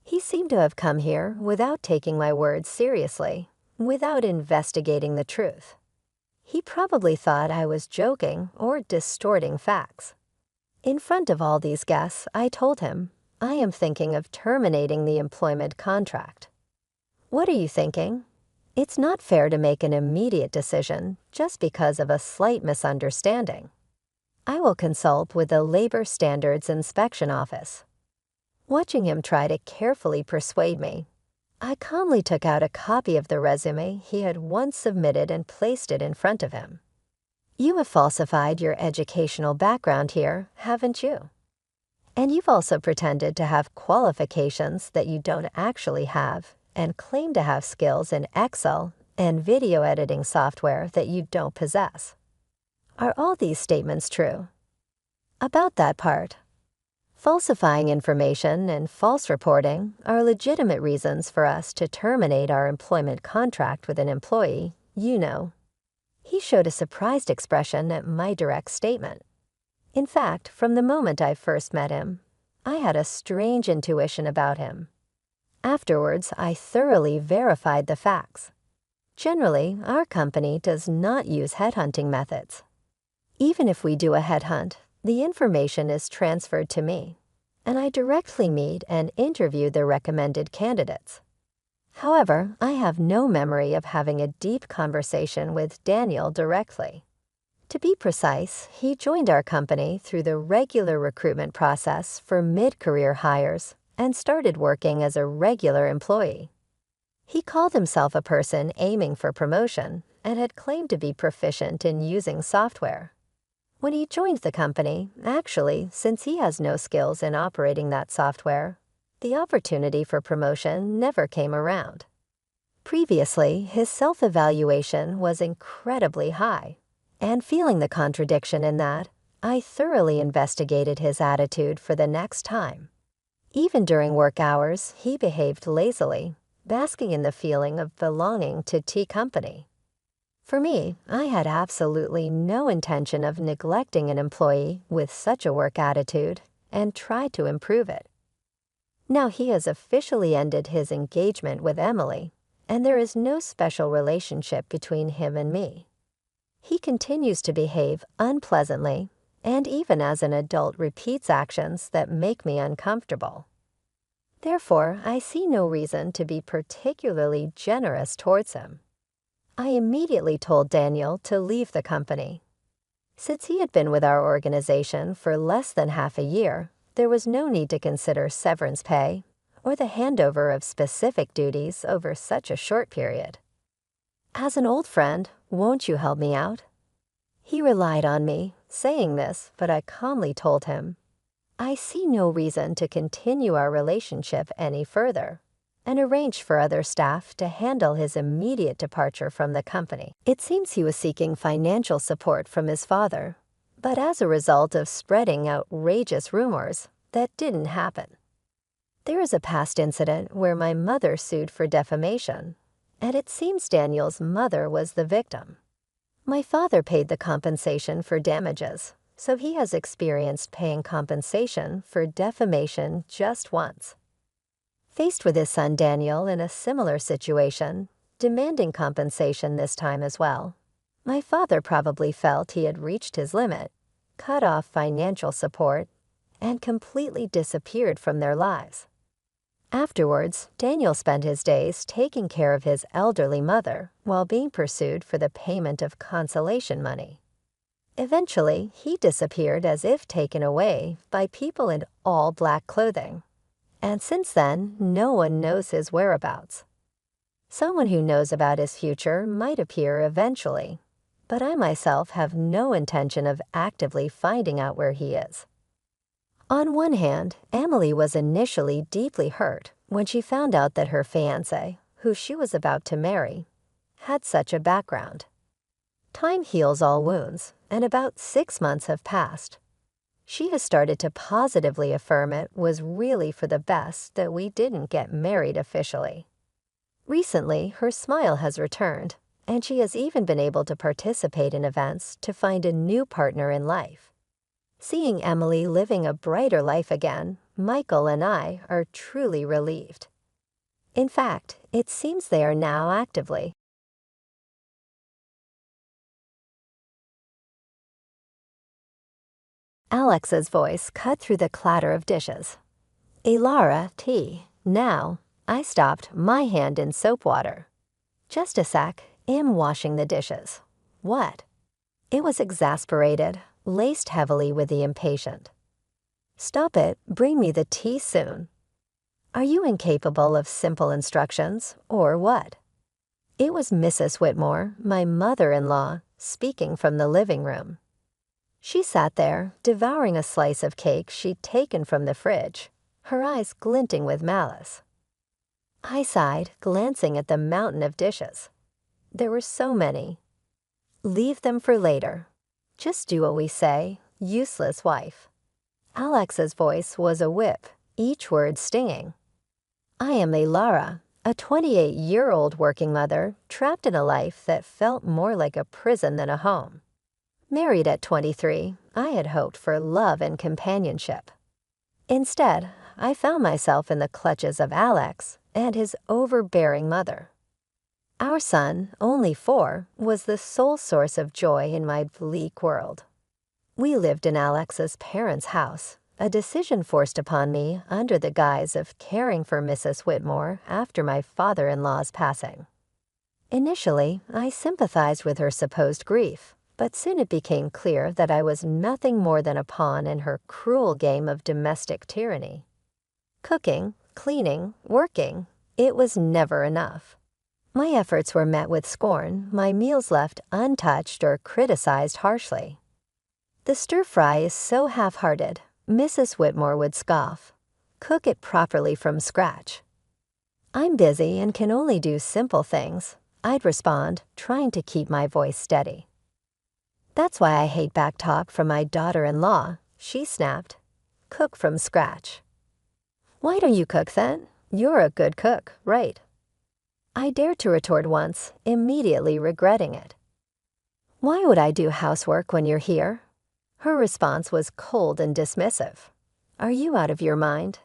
He seemed to have come here without taking my words seriously, without investigating the truth. He probably thought I was joking or distorting facts. In front of all these guests, I told him, I am thinking of terminating the employment contract. What are you thinking? It's not fair to make an immediate decision just because of a slight misunderstanding. I will consult with the Labor Standards Inspection Office. Watching him try to carefully persuade me, I calmly took out a copy of the resume he had once submitted and placed it in front of him. You have falsified your educational background here, haven't you? And you've also pretended to have qualifications that you don't actually have and claim to have skills in Excel and video editing software that you don't possess. Are all these statements true? About that part. Falsifying information and false reporting are legitimate reasons for us to terminate our employment contract with an employee, you know. He showed a surprised expression at my direct statement. In fact, from the moment I first met him, I had a strange intuition about him. Afterwards, I thoroughly verified the facts. Generally, our company does not use headhunting methods. Even if we do a headhunt, the information is transferred to me, and I directly meet and interview the recommended candidates. However, I have no memory of having a deep conversation with Daniel directly. To be precise, he joined our company through the regular recruitment process for mid-career hires and started working as a regular employee. He called himself a person aiming for promotion and had claimed to be proficient in using software. When he joined the company, actually, since he has no skills in operating that software, the opportunity for promotion never came around. Previously, his self-evaluation was incredibly high, and feeling the contradiction in that, I thoroughly investigated his attitude for the next time. Even during work hours, he behaved lazily, basking in the feeling of belonging to T Company. For me, I had absolutely no intention of neglecting an employee with such a work attitude and tried to improve it. Now he has officially ended his engagement with Emily, and there is no special relationship between him and me. He continues to behave unpleasantly, and even as an adult repeats actions that make me uncomfortable. Therefore, I see no reason to be particularly generous towards him. I immediately told Daniel to leave the company. Since he had been with our organization for less than half a year, there was no need to consider severance pay or the handover of specific duties over such a short period. As an old friend, won't you help me out? He relied on me, saying this, but I calmly told him, I see no reason to continue our relationship any further, and arranged for other staff to handle his immediate departure from the company. It seems he was seeking financial support from his father, but as a result of spreading outrageous rumors, that didn't happen. There is a past incident where my mother sued for defamation, and it seems Daniel's mother was the victim. My father paid the compensation for damages, so he has experienced paying compensation for defamation just once. Faced with his son Daniel in a similar situation, demanding compensation this time as well, my father probably felt he had reached his limit, cut off financial support, and completely disappeared from their lives. Afterwards, Daniel spent his days taking care of his elderly mother while being pursued for the payment of consolation money. Eventually, he disappeared as if taken away by people in all black clothing, and since then, no one knows his whereabouts. Someone who knows about his future might appear eventually, but I myself have no intention of actively finding out where he is. On one hand, Emily was initially deeply hurt when she found out that her fiancé, who she was about to marry, had such a background. Time heals all wounds, and about 6 months have passed. She has started to positively affirm it was really for the best that we didn't get married officially. Recently, her smile has returned, and she has even been able to participate in events to find a new partner in life. Seeing Emily living a brighter life again, Michael and I are truly relieved. In fact, it seems they are now actively. Alex's voice cut through the clatter of dishes. Elara, tea. Now, I stopped my hand in soap water. Just a sec, am washing the dishes. What? It was exasperated, laced heavily with the impatient. Stop it, bring me the tea soon. Are you incapable of simple instructions, or what? It was Mrs. Whitmore, my mother-in-law, speaking from the living room. She sat there, devouring a slice of cake she'd taken from the fridge, her eyes glinting with malice. I sighed, glancing at the mountain of dishes. There were so many. Leave them for later. Just do what we say, useless wife. Alex's voice was a whip, each word stinging. I am Elara, a 28-year-old working mother trapped in a life that felt more like a prison than a home. Married at 23, I had hoped for love and companionship. Instead, I found myself in the clutches of Alex and his overbearing mother. Our son, only 4, was the sole source of joy in my bleak world. We lived in Alex's parents' house, a decision forced upon me under the guise of caring for Mrs. Whitmore after my father-in-law's passing. Initially, I sympathized with her supposed grief, but soon it became clear that I was nothing more than a pawn in her cruel game of domestic tyranny. Cooking, cleaning, working, it was never enough. My efforts were met with scorn, my meals left untouched or criticized harshly. The stir-fry is so half-hearted, Mrs. Whitmore would scoff. Cook it properly from scratch. I'm busy and can only do simple things, I'd respond, trying to keep my voice steady. That's why I hate back talk from my daughter-in-law, she snapped. Cook from scratch. Why don't you cook then? You're a good cook, right? I dared to retort once, immediately regretting it. Why would I do housework when you're here? Her response was cold and dismissive. Are you out of your mind?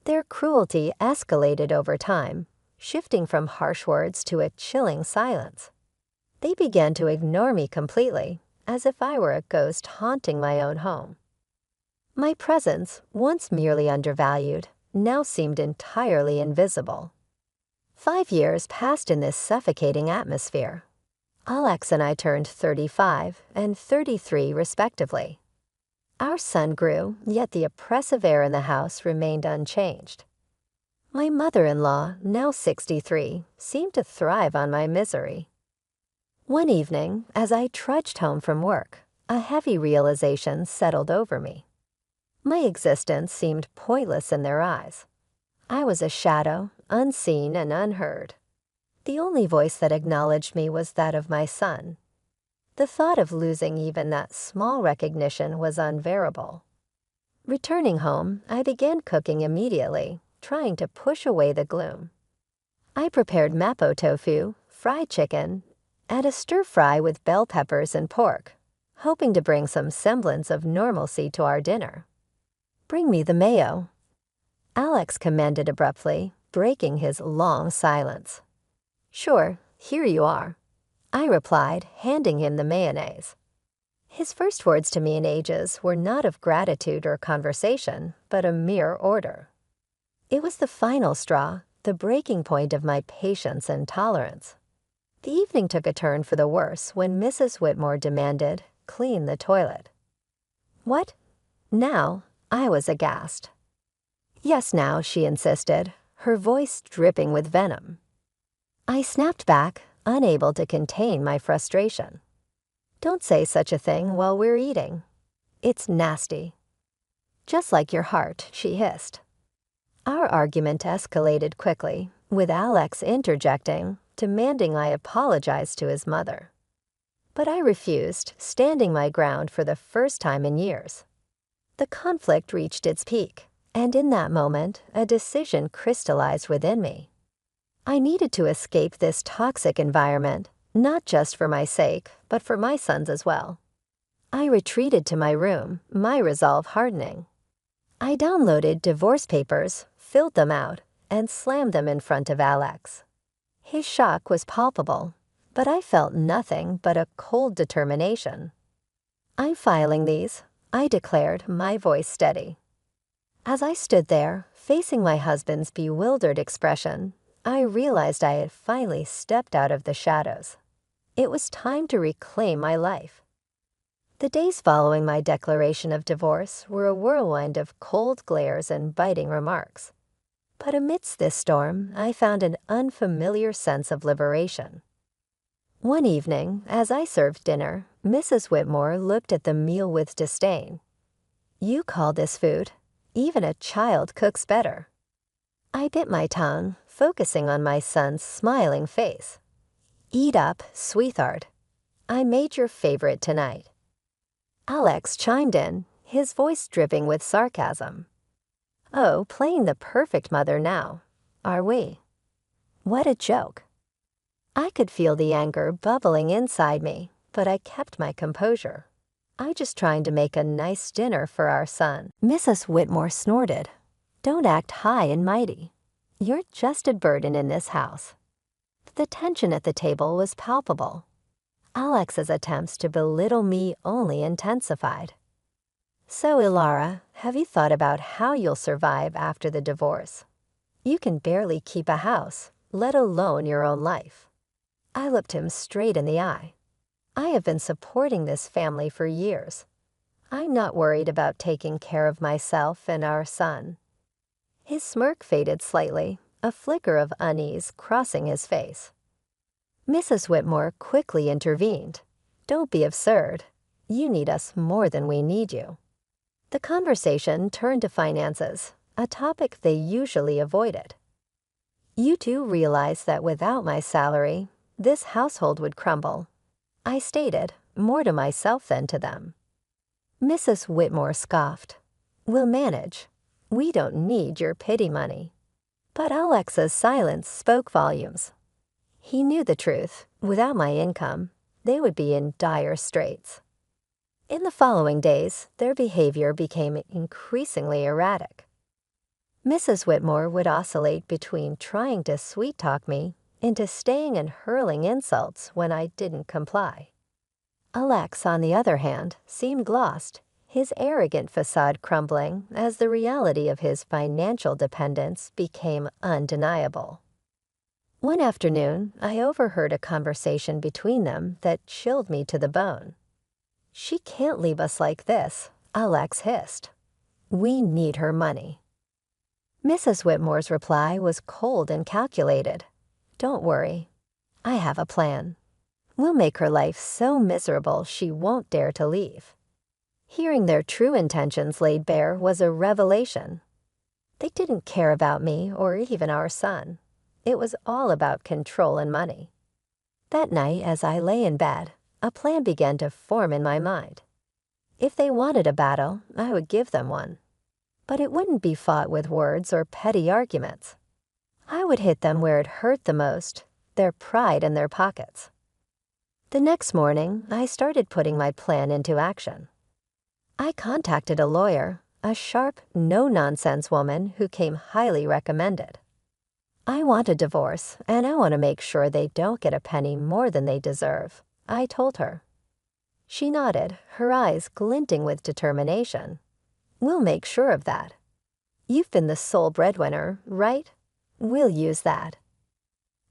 Their cruelty escalated over time, shifting from harsh words to a chilling silence. They began to ignore me completely, as if I were a ghost haunting my own home. My presence, once merely undervalued, now seemed entirely invisible. 5 years passed in this suffocating atmosphere. Alex and I turned 35 and 33 respectively. Our son grew, yet the oppressive air in the house remained unchanged. My mother-in-law, now 63, seemed to thrive on my misery. One evening, as I trudged home from work, a heavy realization settled over me. My existence seemed pointless in their eyes. I was a shadow, unseen and unheard. The only voice that acknowledged me was that of my son. The thought of losing even that small recognition was unbearable. Returning home, I began cooking immediately, trying to push away the gloom. I prepared mapo tofu, fried chicken, and a stir-fry with bell peppers and pork, hoping to bring some semblance of normalcy to our dinner. Bring me the mayo, Alex commanded abruptly, breaking his long silence. Sure, here you are, I replied, handing him the mayonnaise. His first words to me in ages were not of gratitude or conversation, but a mere order. It was the final straw, the breaking point of my patience and tolerance. The evening took a turn for the worse when Mrs. Whitmore demanded, "Clean the toilet." What? Now? I was aghast. Yes, now, she insisted, her voice dripping with venom. I snapped back, unable to contain my frustration. Don't say such a thing while we're eating. It's nasty. Just like your heart, she hissed. Our argument escalated quickly, with Alex interjecting, demanding I apologize to his mother. But I refused, standing my ground for the first time in years. The conflict reached its peak, and in that moment, a decision crystallized within me. I needed to escape this toxic environment, not just for my sake, but for my son's as well. I retreated to my room, my resolve hardening. I downloaded divorce papers, filled them out, and slammed them in front of Alex. His shock was palpable, but I felt nothing but a cold determination. I'm filing these, I declared, my voice steady. As I stood there, facing my husband's bewildered expression, I realized I had finally stepped out of the shadows. It was time to reclaim my life. The days following my declaration of divorce were a whirlwind of cold glares and biting remarks. But amidst this storm, I found an unfamiliar sense of liberation. One evening, as I served dinner, Mrs. Whitmore looked at the meal with disdain. You call this food? Even a child cooks better. I bit my tongue, focusing on my son's smiling face. Eat up, sweetheart. I made your favorite tonight. Alex chimed in, his voice dripping with sarcasm. Oh, playing the perfect mother now, are we? What a joke. I could feel the anger bubbling inside me, but I kept my composure. "I'm just trying to make a nice dinner for our son." Mrs. Whitmore snorted. "Don't act high and mighty. You're just a burden in this house." The tension at the table was palpable. Alex's attempts to belittle me only intensified. "So, Ilara, have you thought about how you'll survive after the divorce? You can barely keep a house, let alone your own life." I looked him straight in the eye. "I have been supporting this family for years. I'm not worried about taking care of myself and our son." His smirk faded slightly, a flicker of unease crossing his face. Mrs. Whitmore quickly intervened. "Don't be absurd. You need us more than we need you." The conversation turned to finances, a topic they usually avoided. "You two realize that without my salary, this household would crumble," I stated, more to myself than to them. Mrs. Whitmore scoffed. "We'll manage. We don't need your pity money." But Alex's silence spoke volumes. He knew the truth. Without my income, they would be in dire straits. In the following days, their behavior became increasingly erratic. Mrs. Whitmore would oscillate between trying to sweet-talk me into staying and hurling insults when I didn't comply. Alex, on the other hand, seemed lost, his arrogant facade crumbling as the reality of his financial dependence became undeniable. One afternoon, I overheard a conversation between them that chilled me to the bone. "She can't leave us like this," Alex hissed. "We need her money." Mrs. Whitmore's reply was cold and calculated. "Don't worry. I have a plan. We'll make her life so miserable she won't dare to leave." Hearing their true intentions laid bare was a revelation. They didn't care about me or even our son. It was all about control and money. That night, as I lay in bed, a plan began to form in my mind. If they wanted a battle, I would give them one. But it wouldn't be fought with words or petty arguments. I would hit them where it hurt the most, their pride in their pockets. The next morning, I started putting my plan into action. I contacted a lawyer, a sharp, no-nonsense woman who came highly recommended. "I want a divorce, and I want to make sure they don't get a penny more than they deserve," I told her. She nodded, her eyes glinting with determination. "We'll make sure of that. You've been the sole breadwinner, right? We'll use that."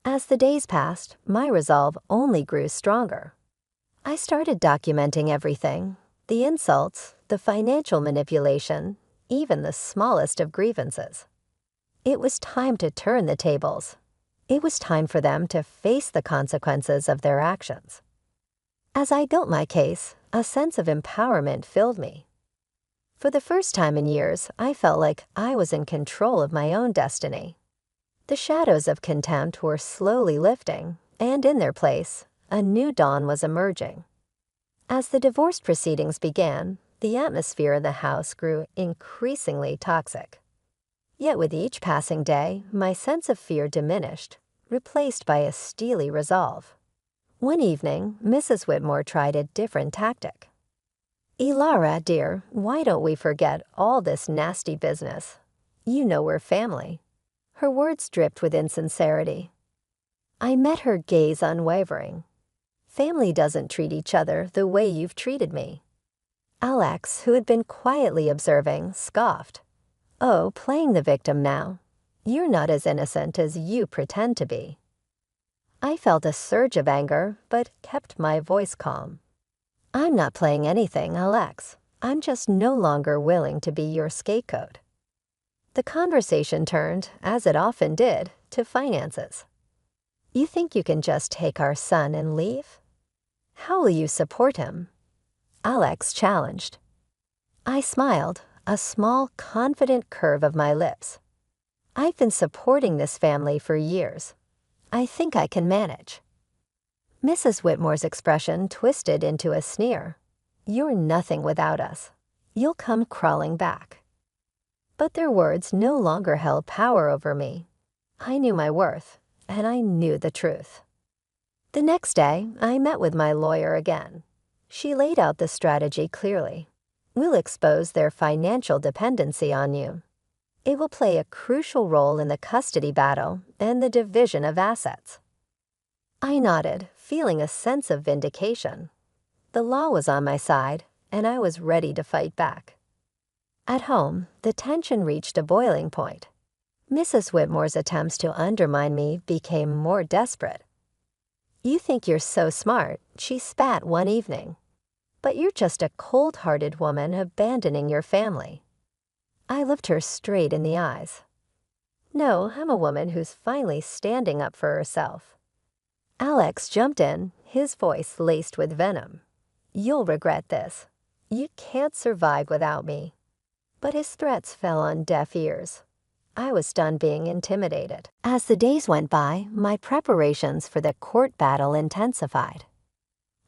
As the days passed, my resolve only grew stronger. I started documenting everything: the insults, the financial manipulation, even the smallest of grievances. It was time to turn the tables. It was time for them to face the consequences of their actions. As I built my case, a sense of empowerment filled me. For the first time in years, I felt like I was in control of my own destiny. The shadows of contempt were slowly lifting, and in their place, a new dawn was emerging. As the divorce proceedings began, the atmosphere in the house grew increasingly toxic. Yet with each passing day, my sense of fear diminished, replaced by a steely resolve. One evening, Mrs. Whitmore tried a different tactic. "Ilara, dear, why don't we forget all this nasty business? You know we're family." Her words dripped with insincerity. I met her gaze unwavering. "Family doesn't treat each other the way you've treated me." Alex, who had been quietly observing, scoffed. "Oh, playing the victim now. You're not as innocent as you pretend to be." I felt a surge of anger, but kept my voice calm. "I'm not playing anything, Alex. I'm just no longer willing to be your scapegoat." The conversation turned, as it often did, to finances. "You think you can just take our son and leave? How will you support him?" Alex challenged. I smiled, a small, confident curve of my lips. "I've been supporting this family for years. I think I can manage." Mrs. Whitmore's expression twisted into a sneer. "You're nothing without us. You'll come crawling back." But their words no longer held power over me. I knew my worth, and I knew the truth. The next day, I met with my lawyer again. She laid out the strategy clearly. We'll expose their financial dependency on you. It will play a crucial role in the custody battle and the division of assets. I nodded, feeling a sense of vindication. The law was on my side, and I was ready to fight back. At home, the tension reached a boiling point. Mrs. Whitmore's attempts to undermine me became more desperate. "You think you're so smart," she spat one evening. "But you're just a cold-hearted woman abandoning your family." I looked her straight in the eyes. "No, I'm a woman who's finally standing up for herself." Alex jumped in, his voice laced with venom. "You'll regret this. You can't survive without me." But his threats fell on deaf ears. I was done being intimidated. As the days went by, my preparations for the court battle intensified.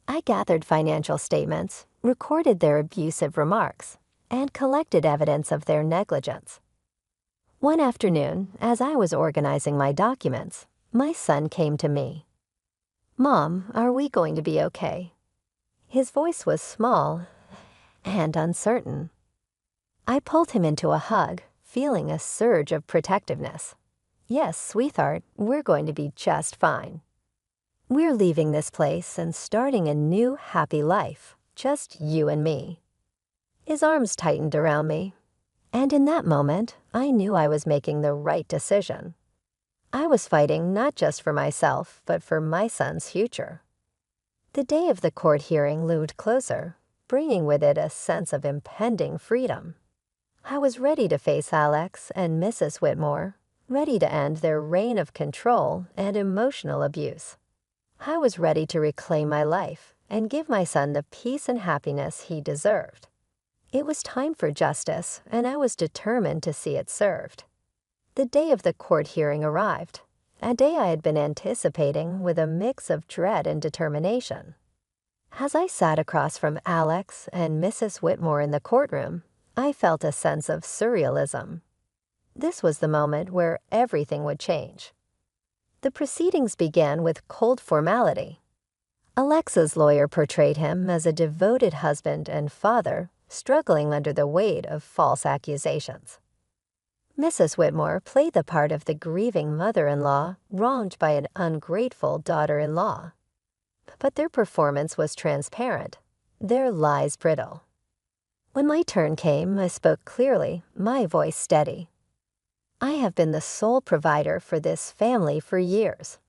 I gathered financial statements, recorded their abusive remarks, and collected evidence of their negligence. One afternoon, as I was organizing my documents, my son came to me. "Mom, are we going to be okay?" His voice was small and uncertain. I pulled him into a hug, feeling a surge of protectiveness. "Yes, sweetheart, we're going to be just fine. We're leaving this place and starting a new, happy life, just you and me." His arms tightened around me, and in that moment, I knew I was making the right decision. I was fighting not just for myself, but for my son's future. The day of the court hearing loomed closer, bringing with it a sense of impending freedom. I was ready to face Alex and Mrs. Whitmore, ready to end their reign of control and emotional abuse. I was ready to reclaim my life and give my son the peace and happiness he deserved. It was time for justice, and I was determined to see it served. The day of the court hearing arrived, a day I had been anticipating with a mix of dread and determination. As I sat across from Alex and Mrs. Whitmore in the courtroom, I felt a sense of surrealism. This was the moment where everything would change. The proceedings began with cold formality. Alexa's lawyer portrayed him as a devoted husband and father, struggling under the weight of false accusations. Mrs. Whitmore played the part of the grieving mother-in-law wronged by an ungrateful daughter-in-law. But their performance was transparent, their lies brittle. When my turn came, I spoke clearly, my voice steady. "I have been the sole provider for this family for years.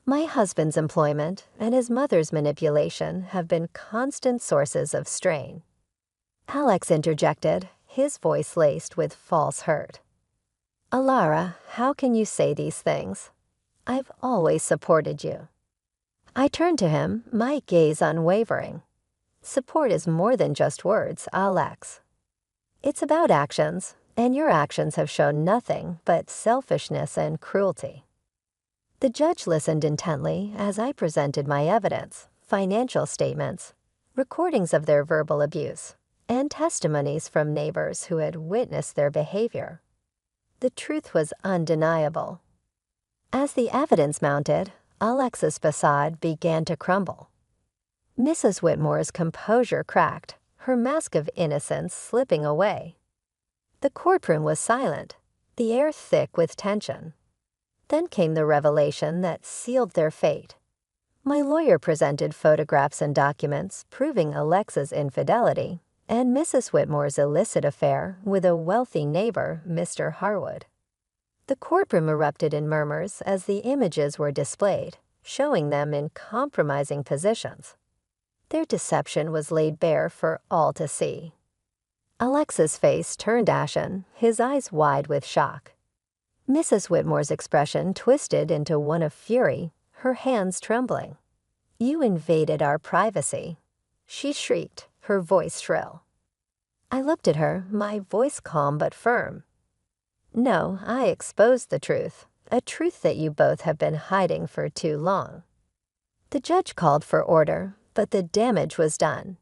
My husband's employment and his mother's manipulation have been constant sources of strain." Alex interjected, his voice laced with false hurt. "Alara, how can you say these things? I've always supported you." I turned to him, my gaze unwavering. "Support is more than just words, Alex. It's about actions, and your actions have shown nothing but selfishness and cruelty." The judge listened intently as I presented my evidence, financial statements, recordings of their verbal abuse, and testimonies from neighbors who had witnessed their behavior. The truth was undeniable. As the evidence mounted, Alexa's facade began to crumble. Mrs. Whitmore's composure cracked, her mask of innocence slipping away. The courtroom was silent, the air thick with tension. Then came the revelation that sealed their fate. My lawyer presented photographs and documents proving Alexa's infidelity and Mrs. Whitmore's illicit affair with a wealthy neighbor, Mr. Harwood. The courtroom erupted in murmurs as the images were displayed, showing them in compromising positions. Their deception was laid bare for all to see. Alexa's face turned ashen, his eyes wide with shock. Mrs. Whitmore's expression twisted into one of fury, her hands trembling. "You invaded our privacy," she shrieked, her voice shrill. I looked at her, my voice calm but firm. "No, I exposed the truth, a truth that you both have been hiding for too long." The judge called for order, but the damage was done.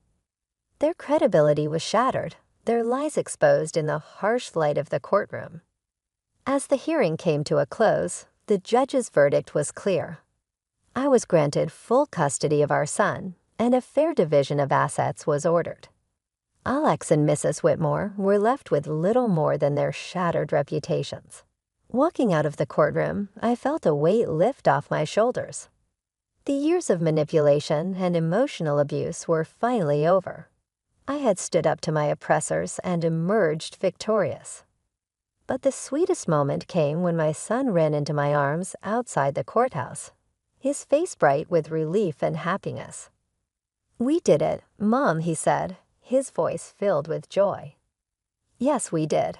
Their credibility was shattered, their lies exposed in the harsh light of the courtroom. As the hearing came to a close, the judge's verdict was clear. I was granted full custody of our son, and a fair division of assets was ordered. Alex and Mrs. Whitmore were left with little more than their shattered reputations. Walking out of the courtroom, I felt a weight lift off my shoulders. The years of manipulation and emotional abuse were finally over. I had stood up to my oppressors and emerged victorious. But the sweetest moment came when my son ran into my arms outside the courthouse, his face bright with relief and happiness. "We did it, Mom," he said, his voice filled with joy. "Yes, we did,"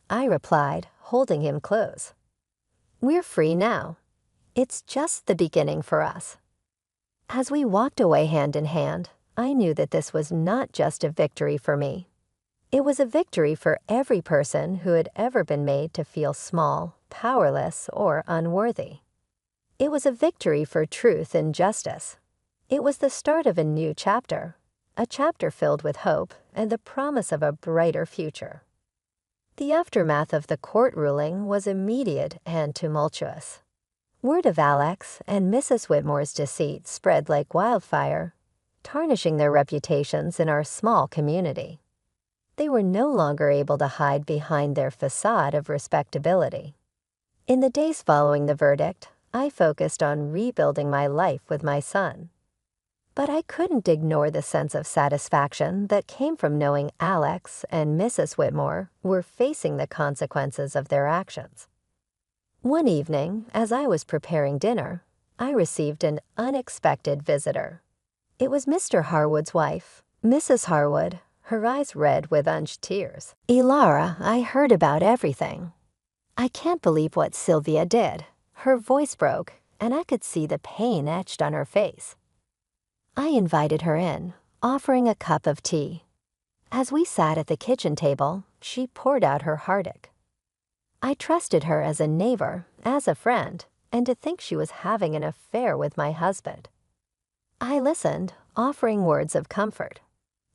I replied, holding him close. "We're free now. It's just the beginning for us." As we walked away hand in hand, I knew that this was not just a victory for me. It was a victory for every person who had ever been made to feel small, powerless, or unworthy. It was a victory for truth and justice. It was the start of a new chapter, a chapter filled with hope and the promise of a brighter future. The aftermath of the court ruling was immediate and tumultuous. Word of Alex and Mrs. Whitmore's deceit spread like wildfire, tarnishing their reputations in our small community. They were no longer able to hide behind their facade of respectability. In the days following the verdict, I focused on rebuilding my life with my son. But I couldn't ignore the sense of satisfaction that came from knowing Alex and Mrs. Whitmore were facing the consequences of their actions. One evening, as I was preparing dinner, I received an unexpected visitor. It was Mr. Harwood's wife, Mrs. Harwood, her eyes red with unshed tears. "Ilara, I heard about everything. I can't believe what Sylvia did." Her voice broke, and I could see the pain etched on her face. I invited her in, offering a cup of tea. As we sat at the kitchen table, she poured out her heartache. I trusted her as a neighbor, as a friend, and to think she was having an affair with my husband. I listened, offering words of comfort.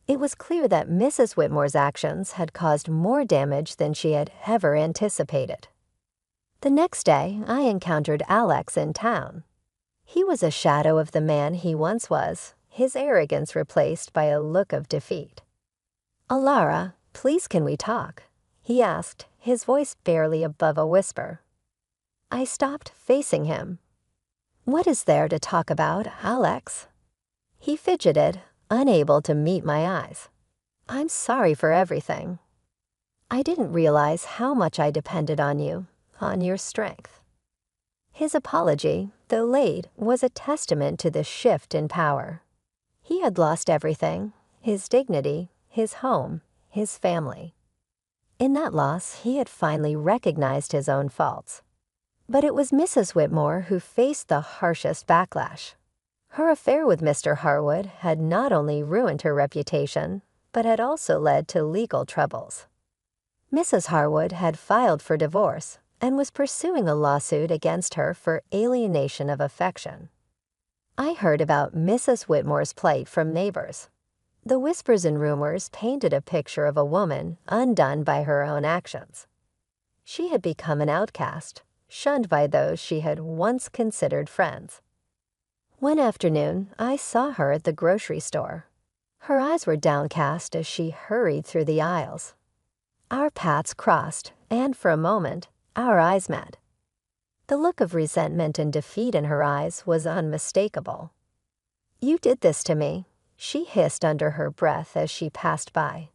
It was clear that Mrs. Whitmore's actions had caused more damage than she had ever anticipated. The next day, I encountered Alex in town. He was a shadow of the man he once was, his arrogance replaced by a look of defeat. "Alara, please can we talk?" he asked, his voice barely above a whisper. I stopped, facing him. "What is there to talk about, Alex?" He fidgeted, unable to meet my eyes. "I'm sorry for everything. I didn't realize how much I depended on you, on your strength." His apology, though late, was a testament to the shift in power. He had lost everything: his dignity, his home, his family. In that loss, he had finally recognized his own faults. But it was Mrs. Whitmore who faced the harshest backlash. Her affair with Mr. Harwood had not only ruined her reputation, but had also led to legal troubles. Mrs. Harwood had filed for divorce and was pursuing a lawsuit against her for alienation of affection. I heard about Mrs. Whitmore's plight from neighbors. The whispers and rumors painted a picture of a woman undone by her own actions. She had become an outcast, shunned by those she had once considered friends. One afternoon, I saw her at the grocery store. Her eyes were downcast as she hurried through the aisles. Our paths crossed, and for a moment, our eyes met. The look of resentment and defeat in her eyes was unmistakable. "You did this to me," she hissed under her breath as she passed by.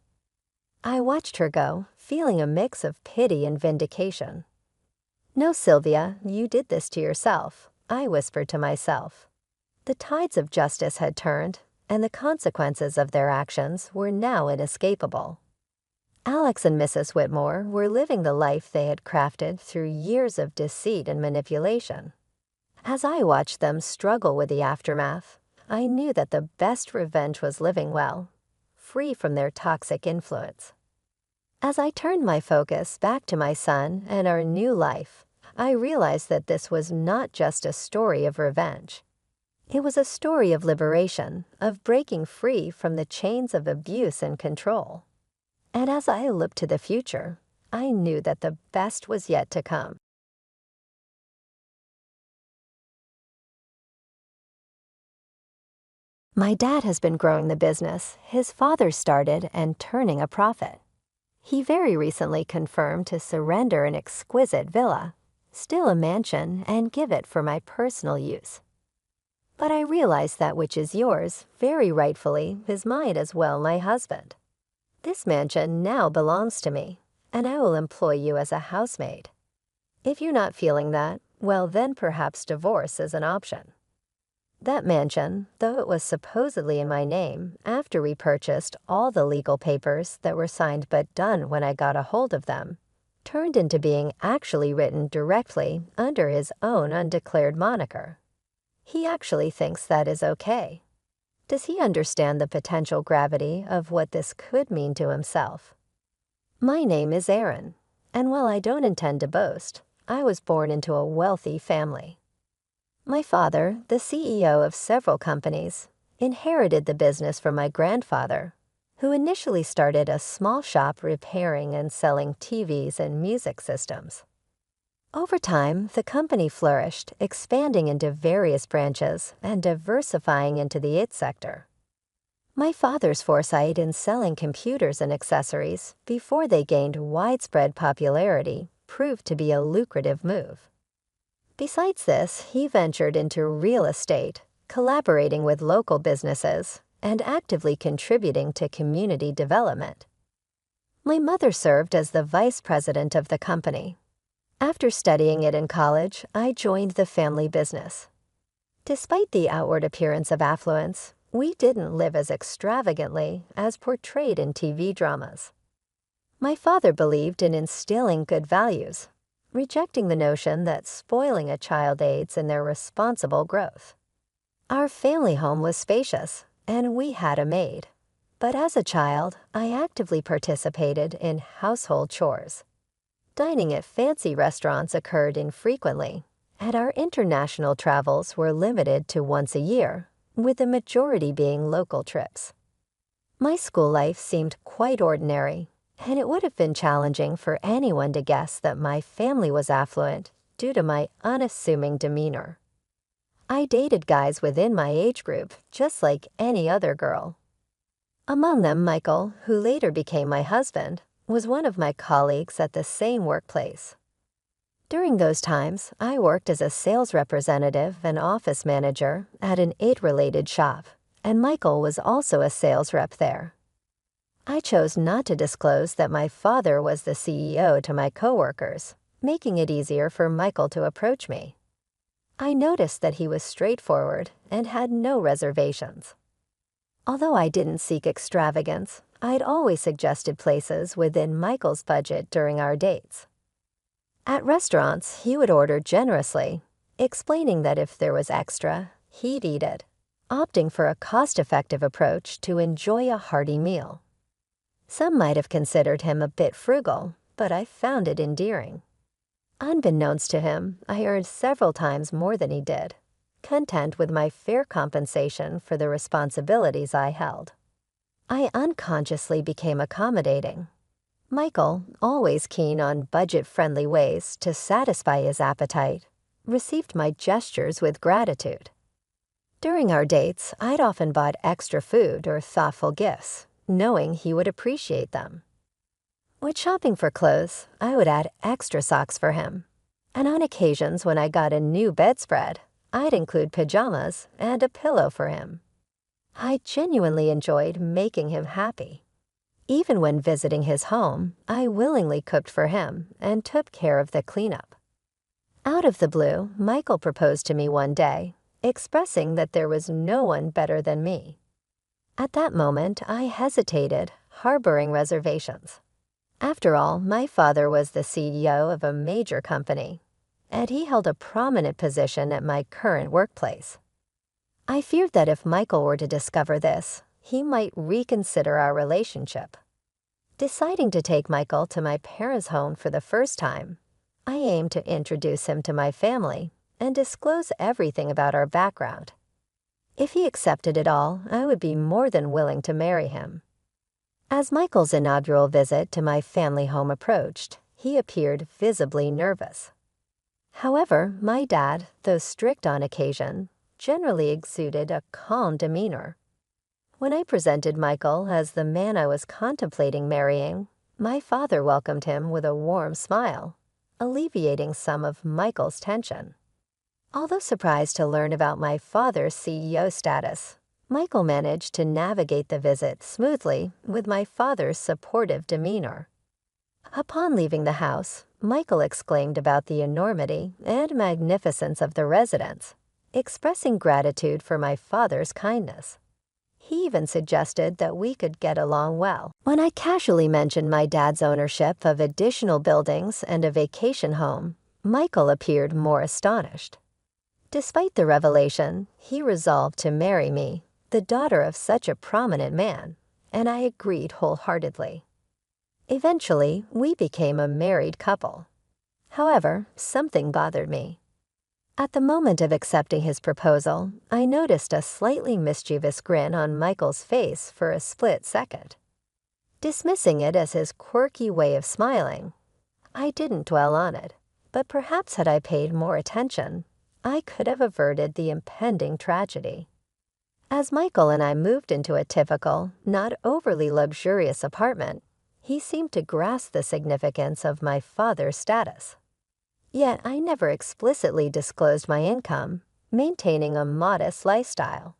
I watched her go, feeling a mix of pity and vindication. "No, Sylvia, you did this to yourself," I whispered to myself. The tides of justice had turned, and the consequences of their actions were now inescapable. Alex and Mrs. Whitmore were living the life they had crafted through years of deceit and manipulation. As I watched them struggle with the aftermath, I knew that the best revenge was living well, free from their toxic influence. As I turned my focus back to my son and our new life, I realized that this was not just a story of revenge. It was a story of liberation, of breaking free from the chains of abuse and control. And as I looked to the future, I knew that the best was yet to come. My dad has been growing the business his father started and turning a profit. He very recently confirmed to surrender an exquisite villa, still a mansion, and give it for my personal use. But I realize that which is yours, very rightfully, is mine as well, my husband. This mansion now belongs to me, and I will employ you as a housemaid. If you're not feeling that, well then perhaps divorce is an option. That mansion, though it was supposedly in my name after we purchased all the legal papers that were signed but done when I got a hold of them, turned into being actually written directly under his own undeclared moniker. He actually thinks that is okay. Does he understand the potential gravity of what this could mean to himself? My name is Aaron, and while I don't intend to boast, I was born into a wealthy family. My father, the CEO of several companies, inherited the business from my grandfather, who initially started a small shop repairing and selling TVs and music systems. Over time, the company flourished, expanding into various branches and diversifying into the IT sector. My father's foresight in selling computers and accessories before they gained widespread popularity proved to be a lucrative move. Besides this, he ventured into real estate, collaborating with local businesses, and actively contributing to community development. My mother served as the vice president of the company. After studying it in college, I joined the family business. Despite the outward appearance of affluence, we didn't live as extravagantly as portrayed in TV dramas. My father believed in instilling good values, rejecting the notion that spoiling a child aids in their responsible growth. Our family home was spacious, and we had a maid. But as a child, I actively participated in household chores. Dining at fancy restaurants occurred infrequently, and our international travels were limited to once a year, with the majority being local trips. My school life seemed quite ordinary, and it would have been challenging for anyone to guess that my family was affluent due to my unassuming demeanor. I dated guys within my age group just like any other girl. Among them, Michael, who later became my husband, was one of my colleagues at the same workplace. During those times, I worked as a sales representative and office manager at an aid-related shop, and Michael was also a sales rep there. I chose not to disclose that my father was the CEO to my coworkers, making it easier for Michael to approach me. I noticed that he was straightforward and had no reservations. Although I didn't seek extravagance, I'd always suggested places within Michael's budget during our dates. At restaurants, he would order generously, explaining that if there was extra, he'd eat it, opting for a cost-effective approach to enjoy a hearty meal. Some might have considered him a bit frugal, but I found it endearing. Unbeknownst to him, I earned several times more than he did, content with my fair compensation for the responsibilities I held. I unconsciously became accommodating. Michael, always keen on budget-friendly ways to satisfy his appetite, received my gestures with gratitude. During our dates, I'd often bought extra food or thoughtful gifts, knowing he would appreciate them. When shopping for clothes, I would add extra socks for him. And on occasions when I got a new bedspread, I'd include pajamas and a pillow for him. I genuinely enjoyed making him happy. Even when visiting his home, I willingly cooked for him and took care of the cleanup. Out of the blue, Michael proposed to me one day, expressing that there was no one better than me. At that moment, I hesitated, harboring reservations. After all, my father was the CEO of a major company, and he held a prominent position at my current workplace. I feared that if Michael were to discover this, he might reconsider our relationship. Deciding to take Michael to my parents' home for the first time, I aimed to introduce him to my family and disclose everything about our background. If he accepted it all, I would be more than willing to marry him. As Michael's inaugural visit to my family home approached, he appeared visibly nervous. However, my dad, though strict on occasion, generally exuded a calm demeanor, When I presented Michael as the man I was contemplating marrying, my father welcomed him with a warm smile, alleviating some of Michael's tension. Although surprised to learn about my father's CEO status, Michael managed to navigate the visit smoothly with my father's supportive demeanor. Upon leaving the house, Michael exclaimed about the enormity and magnificence of the residence, expressing gratitude for my father's kindness. He even suggested that we could get along well. When I casually mentioned my dad's ownership of additional buildings and a vacation home, Michael appeared more astonished. Despite the revelation, he resolved to marry me, the daughter of such a prominent man, and I agreed wholeheartedly. Eventually, we became a married couple. However, something bothered me. At the moment of accepting his proposal, I noticed a slightly mischievous grin on Michael's face for a split second. Dismissing it as his quirky way of smiling, I didn't dwell on it, but perhaps had I paid more attention, I could have averted the impending tragedy. As Michael and I moved into a typical, not overly luxurious apartment, he seemed to grasp the significance of my father's status. Yet I never explicitly disclosed my income, maintaining a modest lifestyle.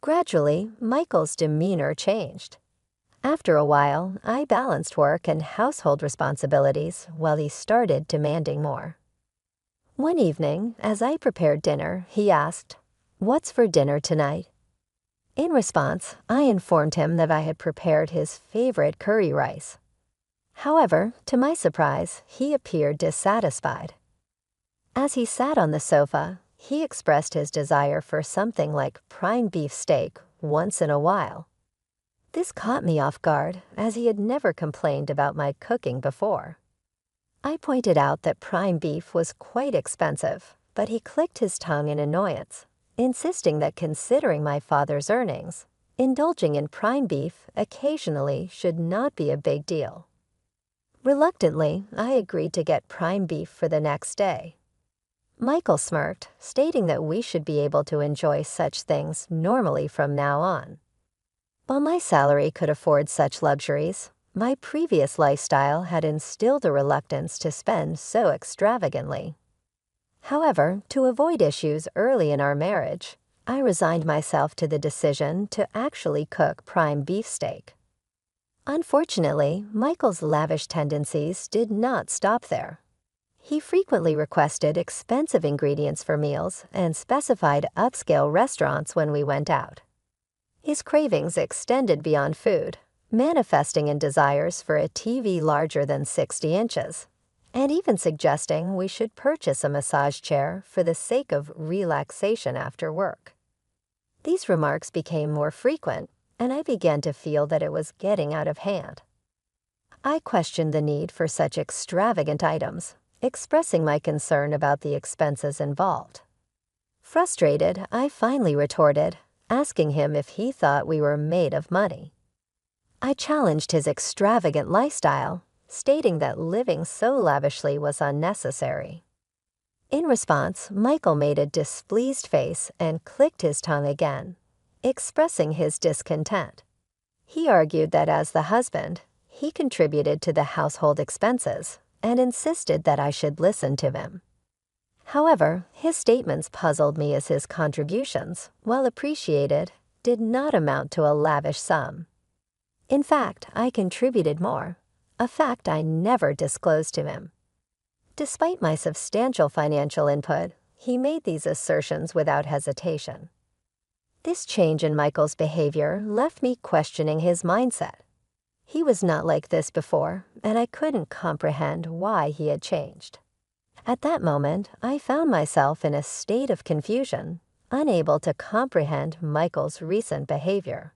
Gradually, Michael's demeanor changed. After a while, I balanced work and household responsibilities while he started demanding more. One evening, as I prepared dinner, he asked, "What's for dinner tonight?" In response, I informed him that I had prepared his favorite curry rice. However, to my surprise, he appeared dissatisfied. As he sat on the sofa, he expressed his desire for something like prime beef steak once in a while. This caught me off guard, as he had never complained about my cooking before. I pointed out that prime beef was quite expensive, but he clicked his tongue in annoyance, insisting that considering my father's earnings, indulging in prime beef occasionally should not be a big deal. Reluctantly, I agreed to get prime beef for the next day. Michael smirked, stating that we should be able to enjoy such things normally from now on. While my salary could afford such luxuries, my previous lifestyle had instilled a reluctance to spend so extravagantly. However, to avoid issues early in our marriage, I resigned myself to the decision to actually cook prime beef steak. Unfortunately, Michael's lavish tendencies did not stop there. He frequently requested expensive ingredients for meals and specified upscale restaurants when we went out. His cravings extended beyond food, manifesting in desires for a TV larger than 60 inches, and even suggesting we should purchase a massage chair for the sake of relaxation after work. These remarks became more frequent, and I began to feel that it was getting out of hand. I questioned the need for such extravagant items, expressing my concern about the expenses involved. Frustrated, I finally retorted, asking him if he thought we were made of money. I challenged his extravagant lifestyle, stating that living so lavishly was unnecessary. In response, Michael made a displeased face and clicked his tongue again, expressing his discontent. He argued that as the husband, he contributed to the household expenses and insisted that I should listen to him. However, his statements puzzled me as his contributions, while appreciated, did not amount to a lavish sum. In fact, I contributed more, a fact I never disclosed to him. Despite my substantial financial input, he made these assertions without hesitation. This change in Michael's behavior left me questioning his mindset. He was not like this before, and I couldn't comprehend why he had changed. At that moment, I found myself in a state of confusion, unable to comprehend Michael's recent behavior.